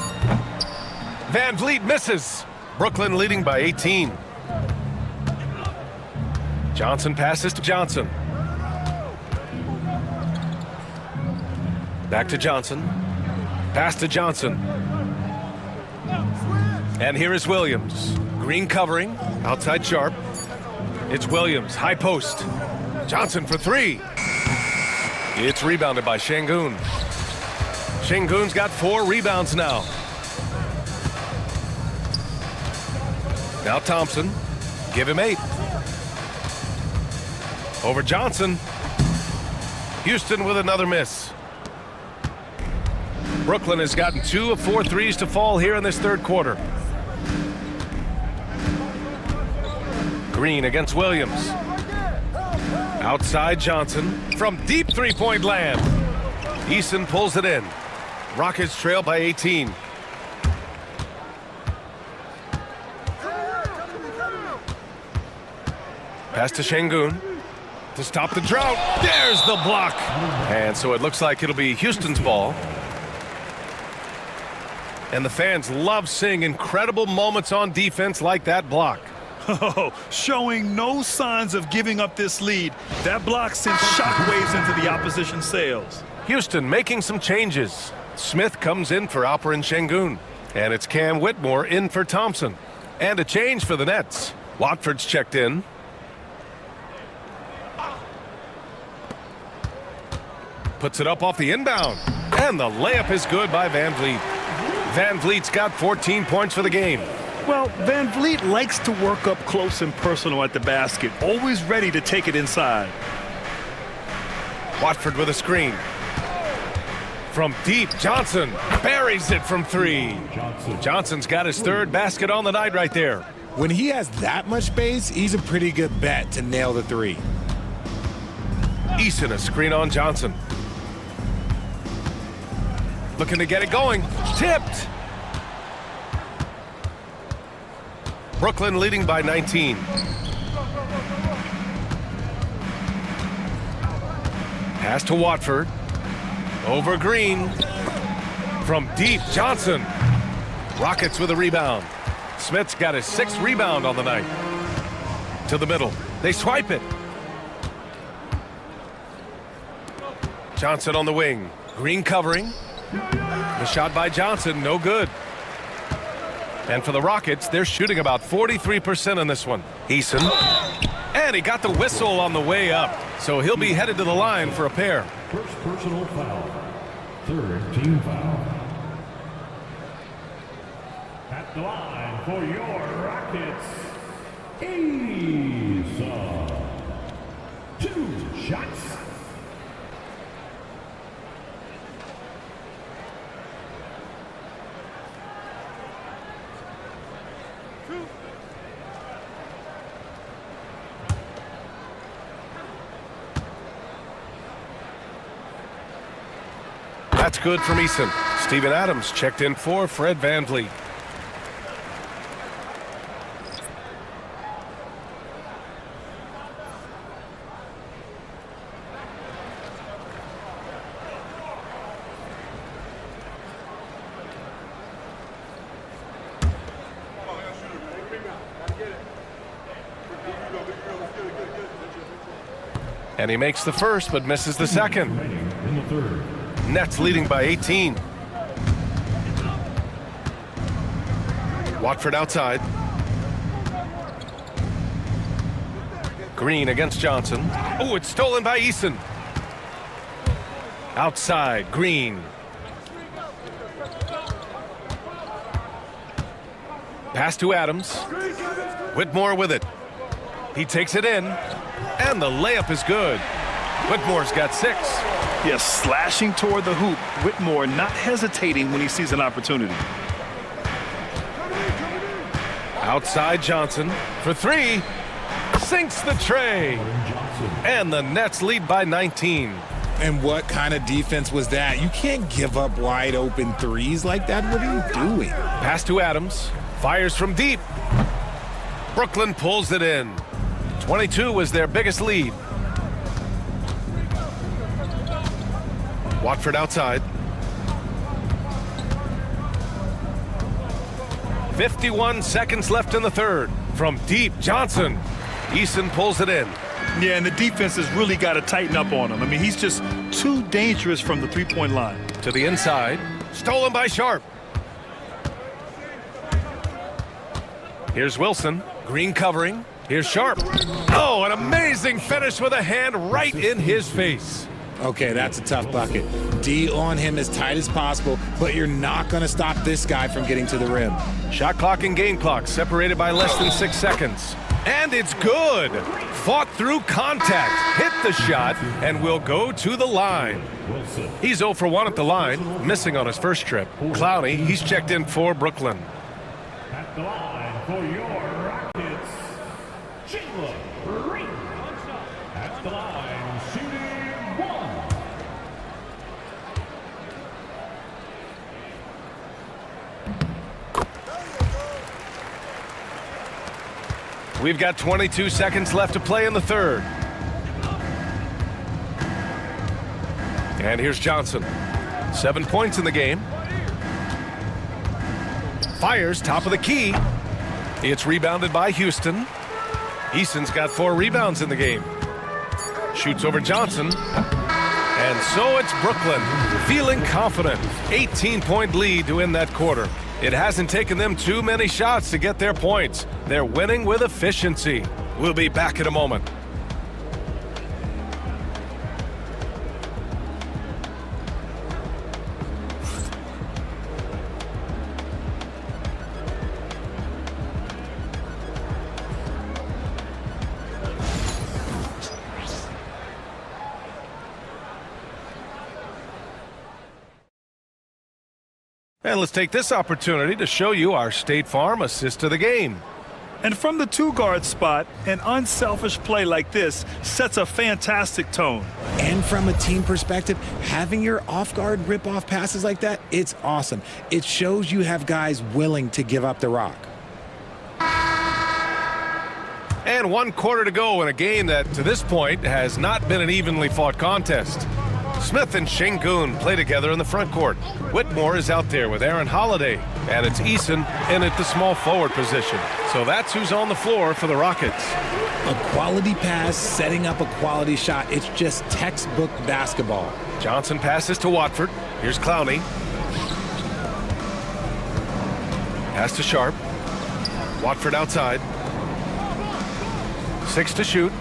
Van Vliet misses. Brooklyn leading by 18. Johnson passes to Johnson. Back to Johnson. Pass to Johnson. And here is Williams. Green covering. Outside Sharp. It's Williams. High post. Johnson for 3. It's rebounded by Şengün. Şengün's got 4 rebounds now. Now Thompson. Give him 8. Over Johnson. Houston with another miss. Brooklyn has gotten 2 of 4 threes to fall here in this third quarter. Green against Williams. Outside Johnson from deep three-point land. Eason pulls it in. Rockets trail by 18. Pass to Şengün to stop the drought. There's the block. And so it looks like it'll be Houston's ball. And the fans love seeing incredible moments on defense like that block. Oh, showing no signs of giving up this lead. That block sent shockwaves into the opposition's sails. Houston making some changes. Smith comes in for Alperen Şengün. And it's Cam Whitmore in for Thompson. And a change for the Nets. Watford's checked in. Puts it up off the inbound. And the layup is good by Van Vliet. Van Vliet's got 14 points for the game. Well, Van Vliet likes to work up close and personal at the basket, always ready to take it inside. Watford with a screen. From deep, Johnson buries it from 3. Johnson's got his 3rd basket on the night right there. When he has that much space, he's a pretty good bet to nail the 3. Eason a screen on Johnson. Looking to get it going. Tipped. Brooklyn leading by 19. Pass to Watford. Over Green. From deep, Johnson. Rockets with a rebound. Smith's got his 6th rebound on the night. To the middle. They swipe it. Johnson on the wing. Green covering. The shot by Johnson, no good. And for the Rockets, they're shooting about 43% in this one. Eason And he got the whistle on the way up, so he'll be headed to the line for a pair. First personal foul. Third team foul. At the line for your Rockets, Eason. 2 shots. That's good from Eason. Steven Adams checked in for Fred VanVleet. And he makes the first, but misses the second. In the third. Nets leading by 18. Watford outside. Green against Johnson. Oh, it's stolen by Eason. Outside, Green. Pass to Adams. Whitmore with it. He takes it in, and the layup is good. Whitmore's got 6. Yes, slashing toward the hoop. Whitmore not hesitating when he sees an opportunity. Outside Johnson for 3. Sinks the tray. And the Nets lead by 19. And what kind of defense was that? You can't give up wide open threes like that. What are you doing? Pass to Adams. Fires from deep. Brooklyn pulls it in. 22 was their biggest lead. Watford outside. 51 seconds left in the third. From deep, Johnson. Eason pulls it in. Yeah, and the defense has really got to tighten up on him. I mean, he's just too dangerous from the three-point line. To the inside. Stolen by Sharp. Here's Wilson. Green covering. Here's Sharp. Oh, an amazing finish with a hand right in his face. Okay, that's a tough bucket. D on him as tight as possible, but you're not going to stop this guy from getting to the rim. Shot clock and game clock separated by less than 6 seconds. And it's good. Fought through contact, hit the shot, and will go to the line. He's 0 for 1 at the line, missing on his first trip. Clowney, he's checked in for Brooklyn. At the line for your Rockets, Jalen Green. At the line, shooting 1. We've got 22 seconds left to play in the third. And here's Johnson. 7 points in the game. Fires top of the key. It's rebounded by Houston. Eason's got 4 rebounds in the game. Shoots over Johnson. And so it's Brooklyn, feeling confident. 18-point lead to win that quarter. It hasn't taken them too many shots to get their points. They're winning with efficiency. We'll be back in a moment. And let's take this opportunity to show you our State Farm assist to the game. And from the two-guard spot, an unselfish play like this sets a fantastic tone. And from a team perspective, having your off-guard rip-off passes like that, it's awesome. It shows you have guys willing to give up the rock. And 1 quarter to go in a game that, to this point, has not been an evenly fought contest. Smith and Şengün play together in the front court. Whitmore is out there with Aaron Holiday, and it's Eason in at the small forward position. So that's who's on the floor for the Rockets. A quality pass, setting up a quality shot. It's just textbook basketball. Johnson passes to Watford. Here's Clowney. Pass to Sharp. Watford outside. 6 to shoot.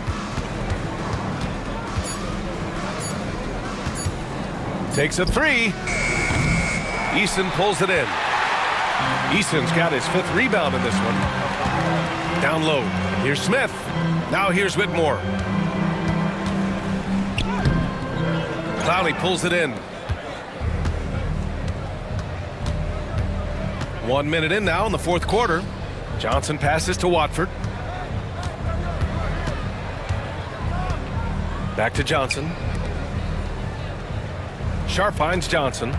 Takes a 3. Eason pulls it in. Eason's got his 5th rebound in this one. Down low. Here's Smith. Now here's Whitmore. Clowney pulls it in. 1 minute in now in the 4th quarter. Johnson passes to Watford. Back to Johnson. Sharp finds Johnson.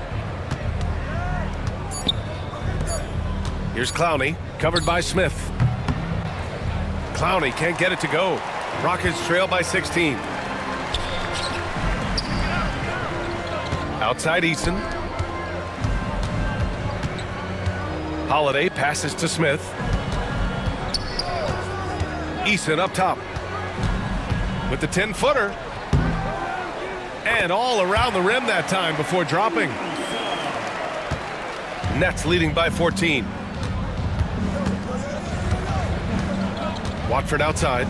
Here's Clowney, covered by Smith. Clowney can't get it to go. Rockets trail by 16. Outside Eason. Holiday passes to Smith. Eason up top with the 10-footer. And all around the rim that time before dropping. Nets leading by 14. Watford outside.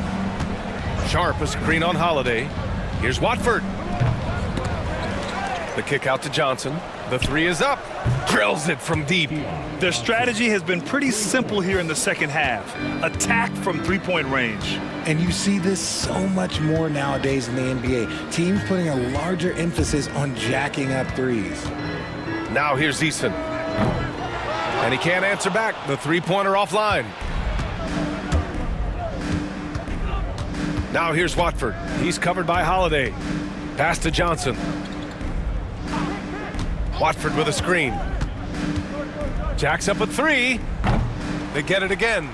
Sharp, a screen on Holiday. Here's Watford. The kick out to Johnson. The 3 is up. Drills it from deep. Their strategy has been pretty simple here in the second half. Attack from three-point range. And you see this so much more nowadays in the NBA. Teams putting a larger emphasis on jacking up threes. Now here's Eason. And he can't answer back. The three-pointer offline. Now here's Watford. He's covered by Holiday. Pass to Johnson. Watford with a screen. Jacks up a 3. They get it again.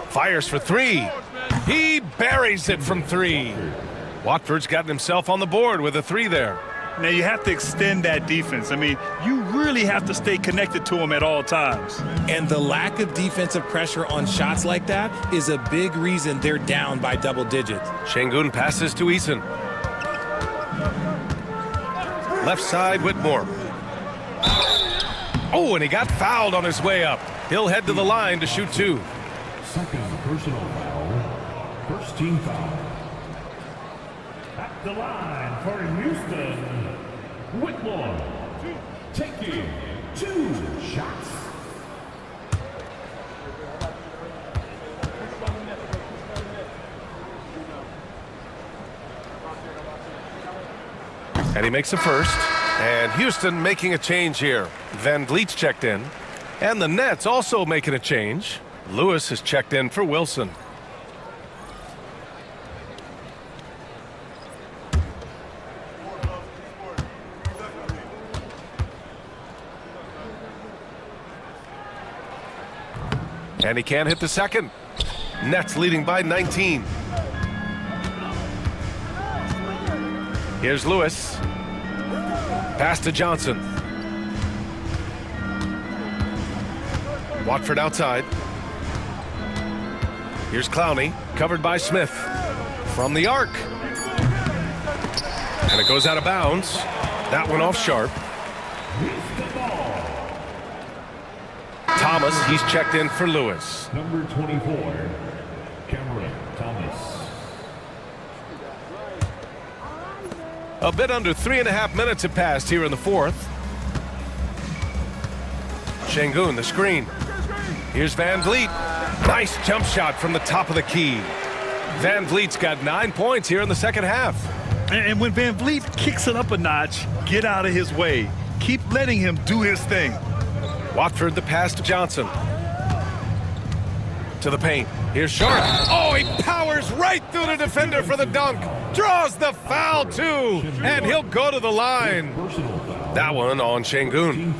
Fires for 3. He buries it from 3. Watford's gotten himself on the board with a 3 there. Now you have to extend that defense. I mean, you really have to stay connected to him at all times. And the lack of defensive pressure on shots like that is a big reason they're down by double digits. Şengün passes to Eason. Left side, Whitmore. Oh, and he got fouled on his way up. He'll head to the line to shoot 2. Second personal foul. First team foul. At the line for Houston, Whitmore taking 2 shots. And he makes a first. And Houston making a change here. Van Vliet's checked in. And the Nets also making a change. Lewis is checked in for Wilson. And he can't hit the second. Nets leading by 19. Here's Lewis. Pass to Johnson. Watford outside. Here's Clowney, covered by Smith. From the arc. And it goes out of bounds. That one off Sharp. Thomas, he's checked in for Lewis. Number 24, Cameron Thomas. A bit under 3.5 minutes have passed here in the 4th. Şengün, the screen. Here's Van Vliet. Nice jump shot from the top of the key. Van Vliet's got 9 points here in the second half. And when Van Vliet kicks it up a notch, get out of his way. Keep letting him do his thing. Watford the pass to Johnson. To the paint. Here's Sharp. Oh, he powers right through the defender for the dunk. Draws the foul, too. And he'll go to the line. That one on Şengün.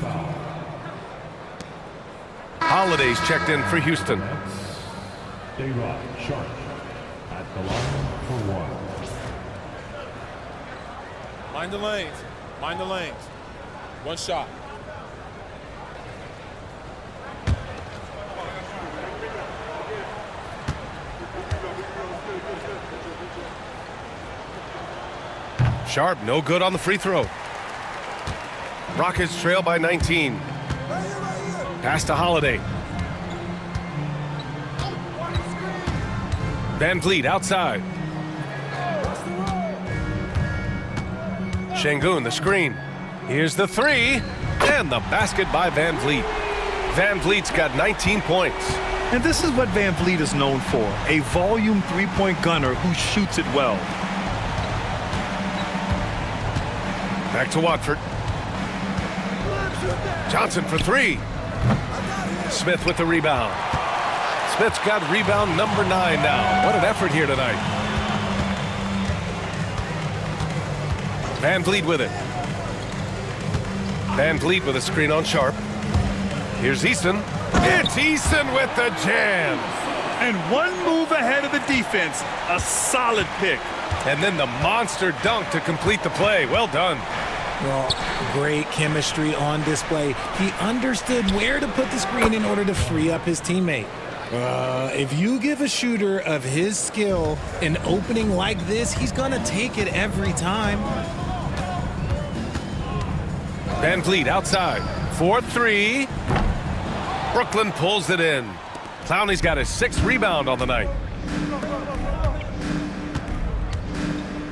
Holiday's checked in for Houston. Dayrod Sharp at the line for 1. Mind the lanes. Mind the lanes. 1 shot. Sharp, no good on the free throw. Rockets trail by 19. Pass to Holiday. Van Vliet outside. Şengün, the screen. Here's the three, and the basket by Van Vliet. Van Vliet's got 19 points. And this is what Van Vliet is known for, a volume three-point gunner who shoots it well. Back to Watford. Johnson for three. Smith with the rebound. Smith's got rebound number 9 now. What an effort here tonight. Van Vliet with it. Van Vliet with a screen on Sharp. Here's Easton. It's Easton with the jam. And one move ahead of the defense. A solid pick. And then the monster dunk to complete the play. Well done. Well, great chemistry on display. He understood where to put the screen in order to free up his teammate. If you give a shooter of his skill an opening like this, he's going to take it every time. Van Vliet outside. 4-3. Brooklyn pulls it in. Clowney's got his 6th rebound on the night.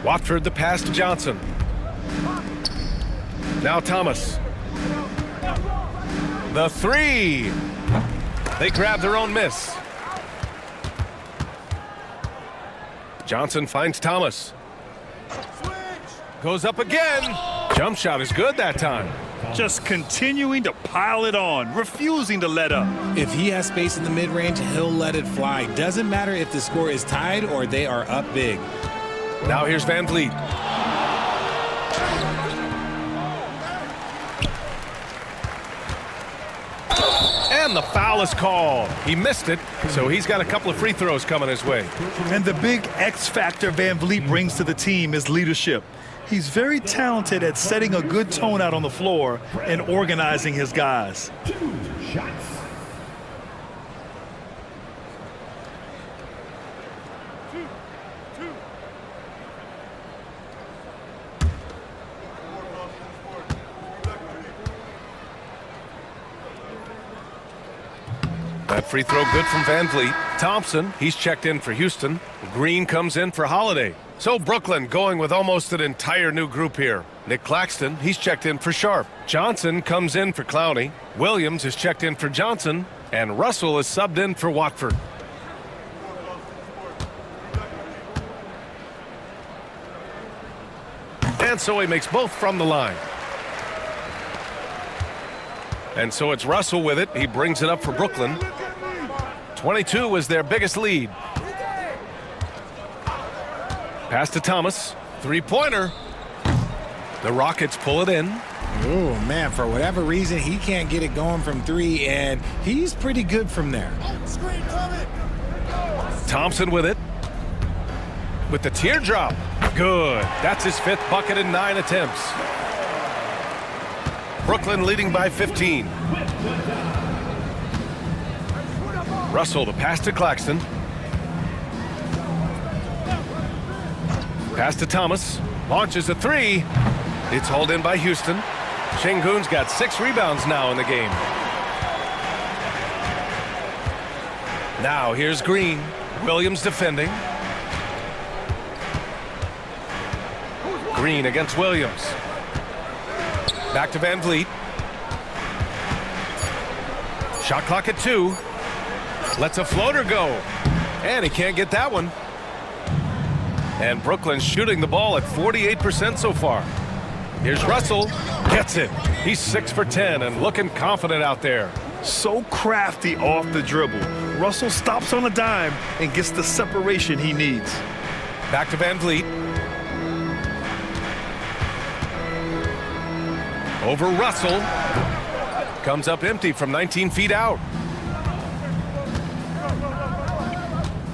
Watford the pass to Johnson. Now Thomas. The three. They grab their own miss. Johnson finds Thomas. Goes up again. Jump shot is good that time. Just continuing to pile it on, refusing to let up. If he has space in the mid-range, he'll let it fly. Doesn't matter if the score is tied or they are up big. Now here's Van Vliet. And the foul is called. He missed it, so he's got a couple of free throws coming his way. And the big X factor Van Vliet brings to the team is leadership. He's very talented at setting a good tone out on the floor and organizing his guys. 2 shots. That free throw good from Van Vliet. Thompson, he's checked in for Houston. Green comes in for Holiday. So Brooklyn going with almost an entire new group here. Nick Claxton, he's checked in for Sharp. Johnson comes in for Clowney. Williams is checked in for Johnson. And Russell is subbed in for Watford. And so he makes both from the line. And so it's Russell with it. He brings it up for Brooklyn. 22 was their biggest lead. Pass to Thomas. Three-pointer. The Rockets pull it in. Oh, man, for whatever reason, he can't get it going from 3, and he's pretty good from there. Thompson with it. With the teardrop. Good. That's his 5th bucket in 9 attempts. Brooklyn leading by 15. Russell, the pass to Claxton. Pass to Thomas. Launches a 3. It's hauled in by Houston. Şengün's got 6 rebounds now in the game. Now here's Green. Williams defending. Green against Williams. Back to Van Vliet. Shot clock at 2. Lets a floater go. And he can't get that one. And Brooklyn's shooting the ball at 48% so far. Here's Russell. Gets it. He's 6 for 10 and looking confident out there. So crafty off the dribble. Russell stops on a dime and gets the separation he needs. Back to Van Vliet. Over Russell. Comes up empty from 19 feet out.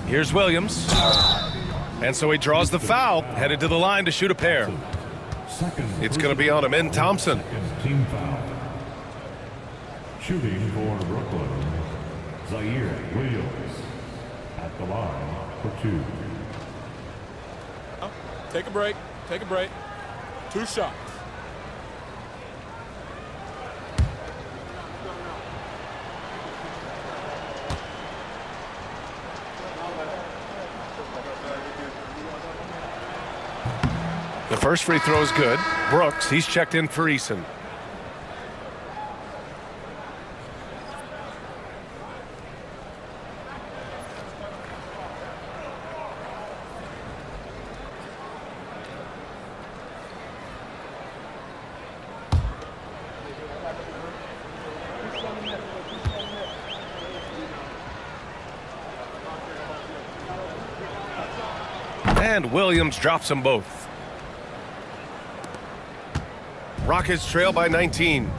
Here's Williams. And so he draws the foul, headed to the line to shoot a pair. It's going to be on him in Thompson. Team foul. Shooting for Brooklyn, Zaire Williams at the line for 2. Take a break. Take a break. 2 shots. First free throw is good. Brooks, he's checked in for Eason. And Williams drops them both. Rockets trail by 19.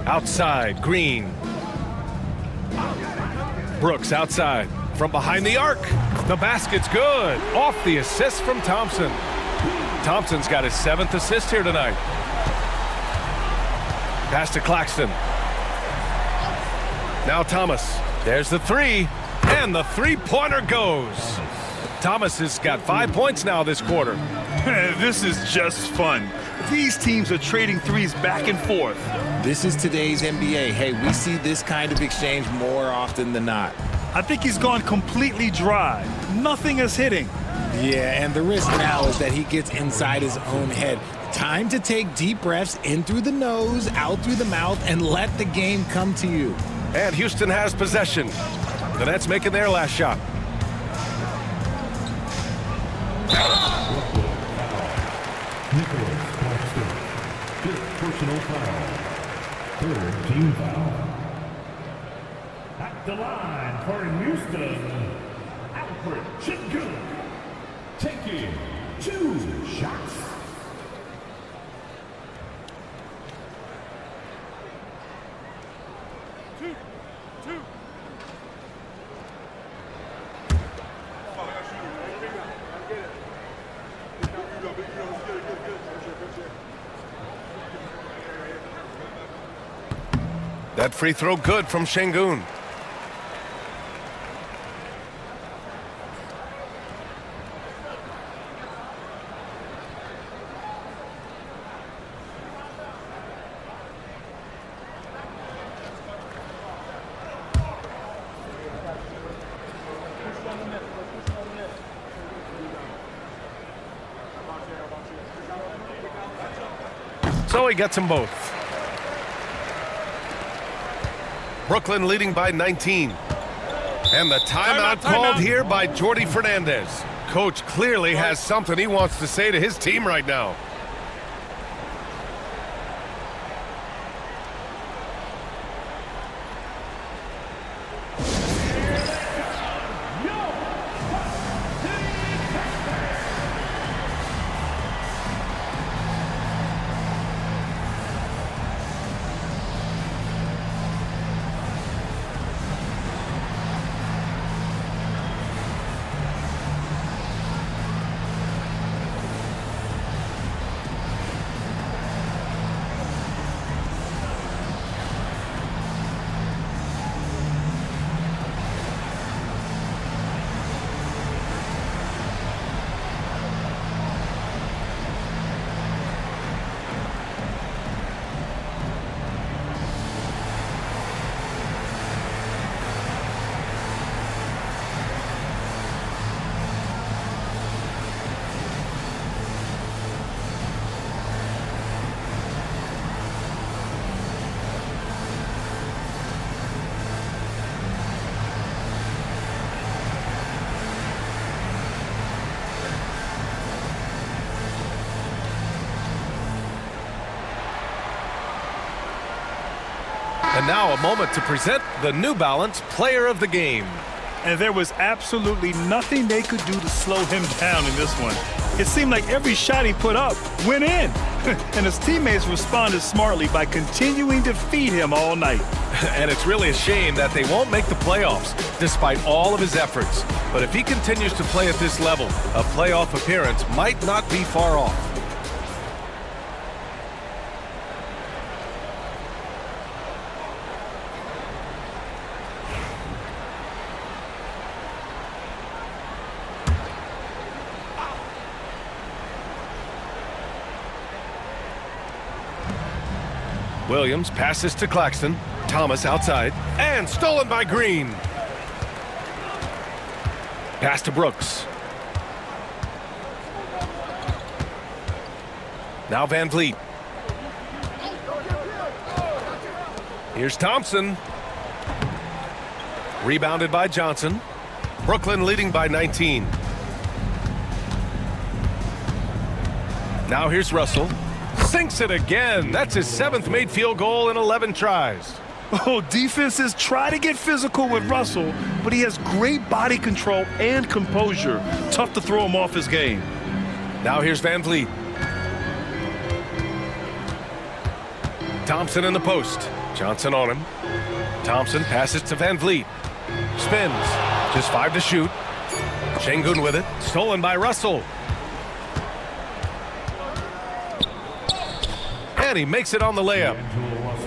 Outside, Green. Brooks outside. From behind the arc. The basket's good. Off the assist from Thompson. Thompson's got his 7th assist here tonight. Pass to Claxton. Now Thomas. There's the three. And the three-pointer goes. Thomas has got 5 points now this quarter. This is just fun. These teams are trading threes back and forth. This is today's NBA. Hey, we see this kind of exchange more often than not. I think he's gone completely dry. Nothing is hitting. Yeah, and the risk now is that he gets inside his own head. Time to take deep breaths in through the nose, out through the mouth, and let the game come to you. And Houston has possession. The Nets making their last shot. Nicholas Claxton. 5th personal foul. 3rd team foul. At the line for Houston, Alfred Sengun. Taking 2 shots. That free throw good from Sengun. So he gets them both. Brooklyn leading by 19. And the timeout called here by Jordi Fernandez. Coach clearly has something he wants to say to his team right now. And now a moment to present the New Balance Player of the Game. And there was absolutely nothing they could do to slow him down in this one. It seemed like every shot he put up went in. And his teammates responded smartly by continuing to feed him all night. And it's really a shame that they won't make the playoffs despite all of his efforts. But if he continues to play at this level, a playoff appearance might not be far off. Williams passes to Claxton. Thomas outside. And stolen by Green. Pass to Brooks. Now Van Vliet. Here's Thompson. Rebounded by Johnson. Brooklyn leading by 19. Now here's Russell. Sinks it again. That's his 7th made field goal in 11 tries. Oh, defenses try to get physical with Russell, but he has great body control and composure. Tough to throw him off his game. Now here's Van Vliet. Thompson in the post. Johnson on him. Thompson passes to Van Vliet. Spins. Just 5 to shoot. Şengün with it. Stolen by Russell. And he makes it on the layup.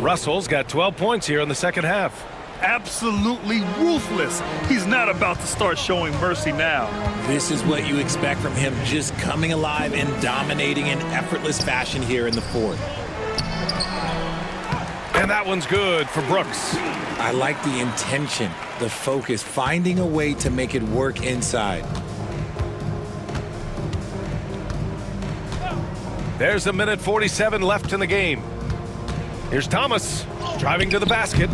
Russell's got 12 points here in the second half. Absolutely ruthless. He's not about to start showing mercy now. This is what you expect from him, just coming alive and dominating in effortless fashion here in the fourth. And that one's good for Brooks. I like the intention, the focus, finding a way to make it work inside. There's 1:47 left in the game. Here's Thomas driving to the basket.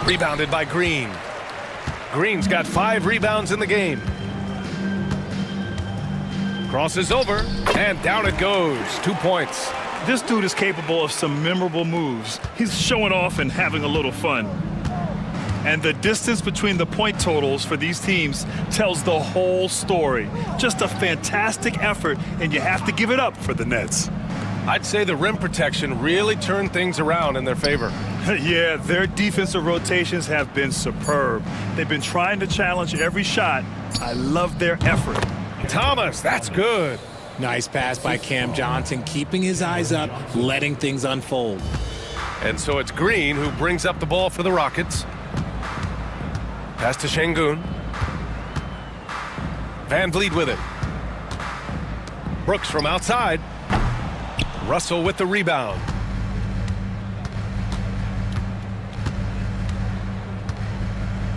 Rebounded by Green. Green's got 5 rebounds in the game. Crosses over, and down it goes. 2 points. This dude is capable of some memorable moves. He's showing off and having a little fun. And the distance between the point totals for these teams tells the whole story. Just a fantastic effort, and you have to give it up for the Nets. I'd say the rim protection really turned things around in their favor. Yeah, their defensive rotations have been superb. They've been trying to challenge every shot. I love their effort. Thomas, that's good. Nice pass by Cam Johnson, keeping his eyes up, letting things unfold. And so it's Green who brings up the ball for the Rockets. Pass to Şengün. Van Vliet with it. Brooks from outside. Russell with the rebound.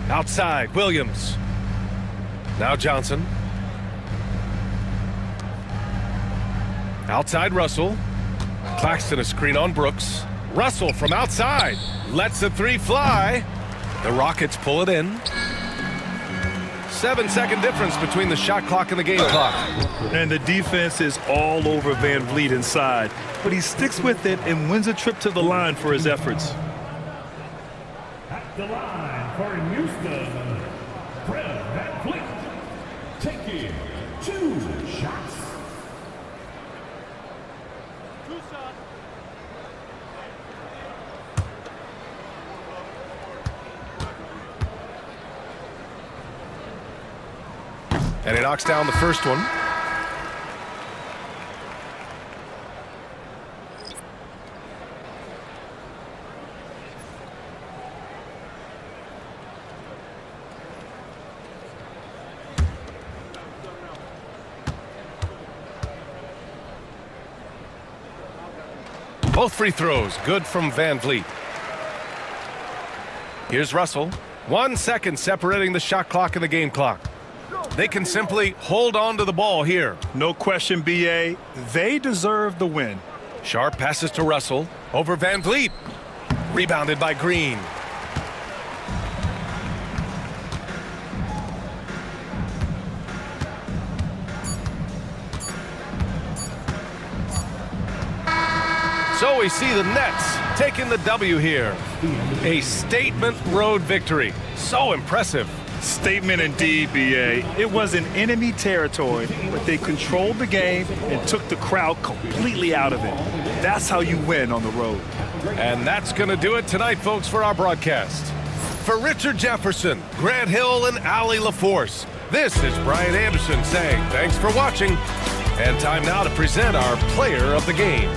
Outside, Williams. Now Johnson. Outside Russell. Claxton a screen on Brooks. Russell from outside. Lets the 3 fly. The Rockets pull it in. 7-second difference between the shot clock and the game clock. And the defense is all over Van Vliet inside. But he sticks with it and wins a trip to the line for his efforts. At the line for Houston, Fred Van Vliet, taking 2 shots. And he knocks down the first one. Both free throws good from Van Vliet. Here's Russell. 1 second separating the shot clock and the game clock. They can simply hold on to the ball here. No question, B.A. They deserve the win. Sharp passes to Russell. Over Van Vliet. Rebounded by Green. So we see the Nets taking the W here. A statement road victory. So impressive. Statement indeed, B.A. It was in enemy territory, but they controlled the game and took the crowd completely out of it. That's how you win on the road. And that's going to do it tonight, folks, for our broadcast. For Richard Jefferson, Grant Hill, and Allie LaForce, this is Brian Anderson saying thanks for watching. And time now to present our player of the game.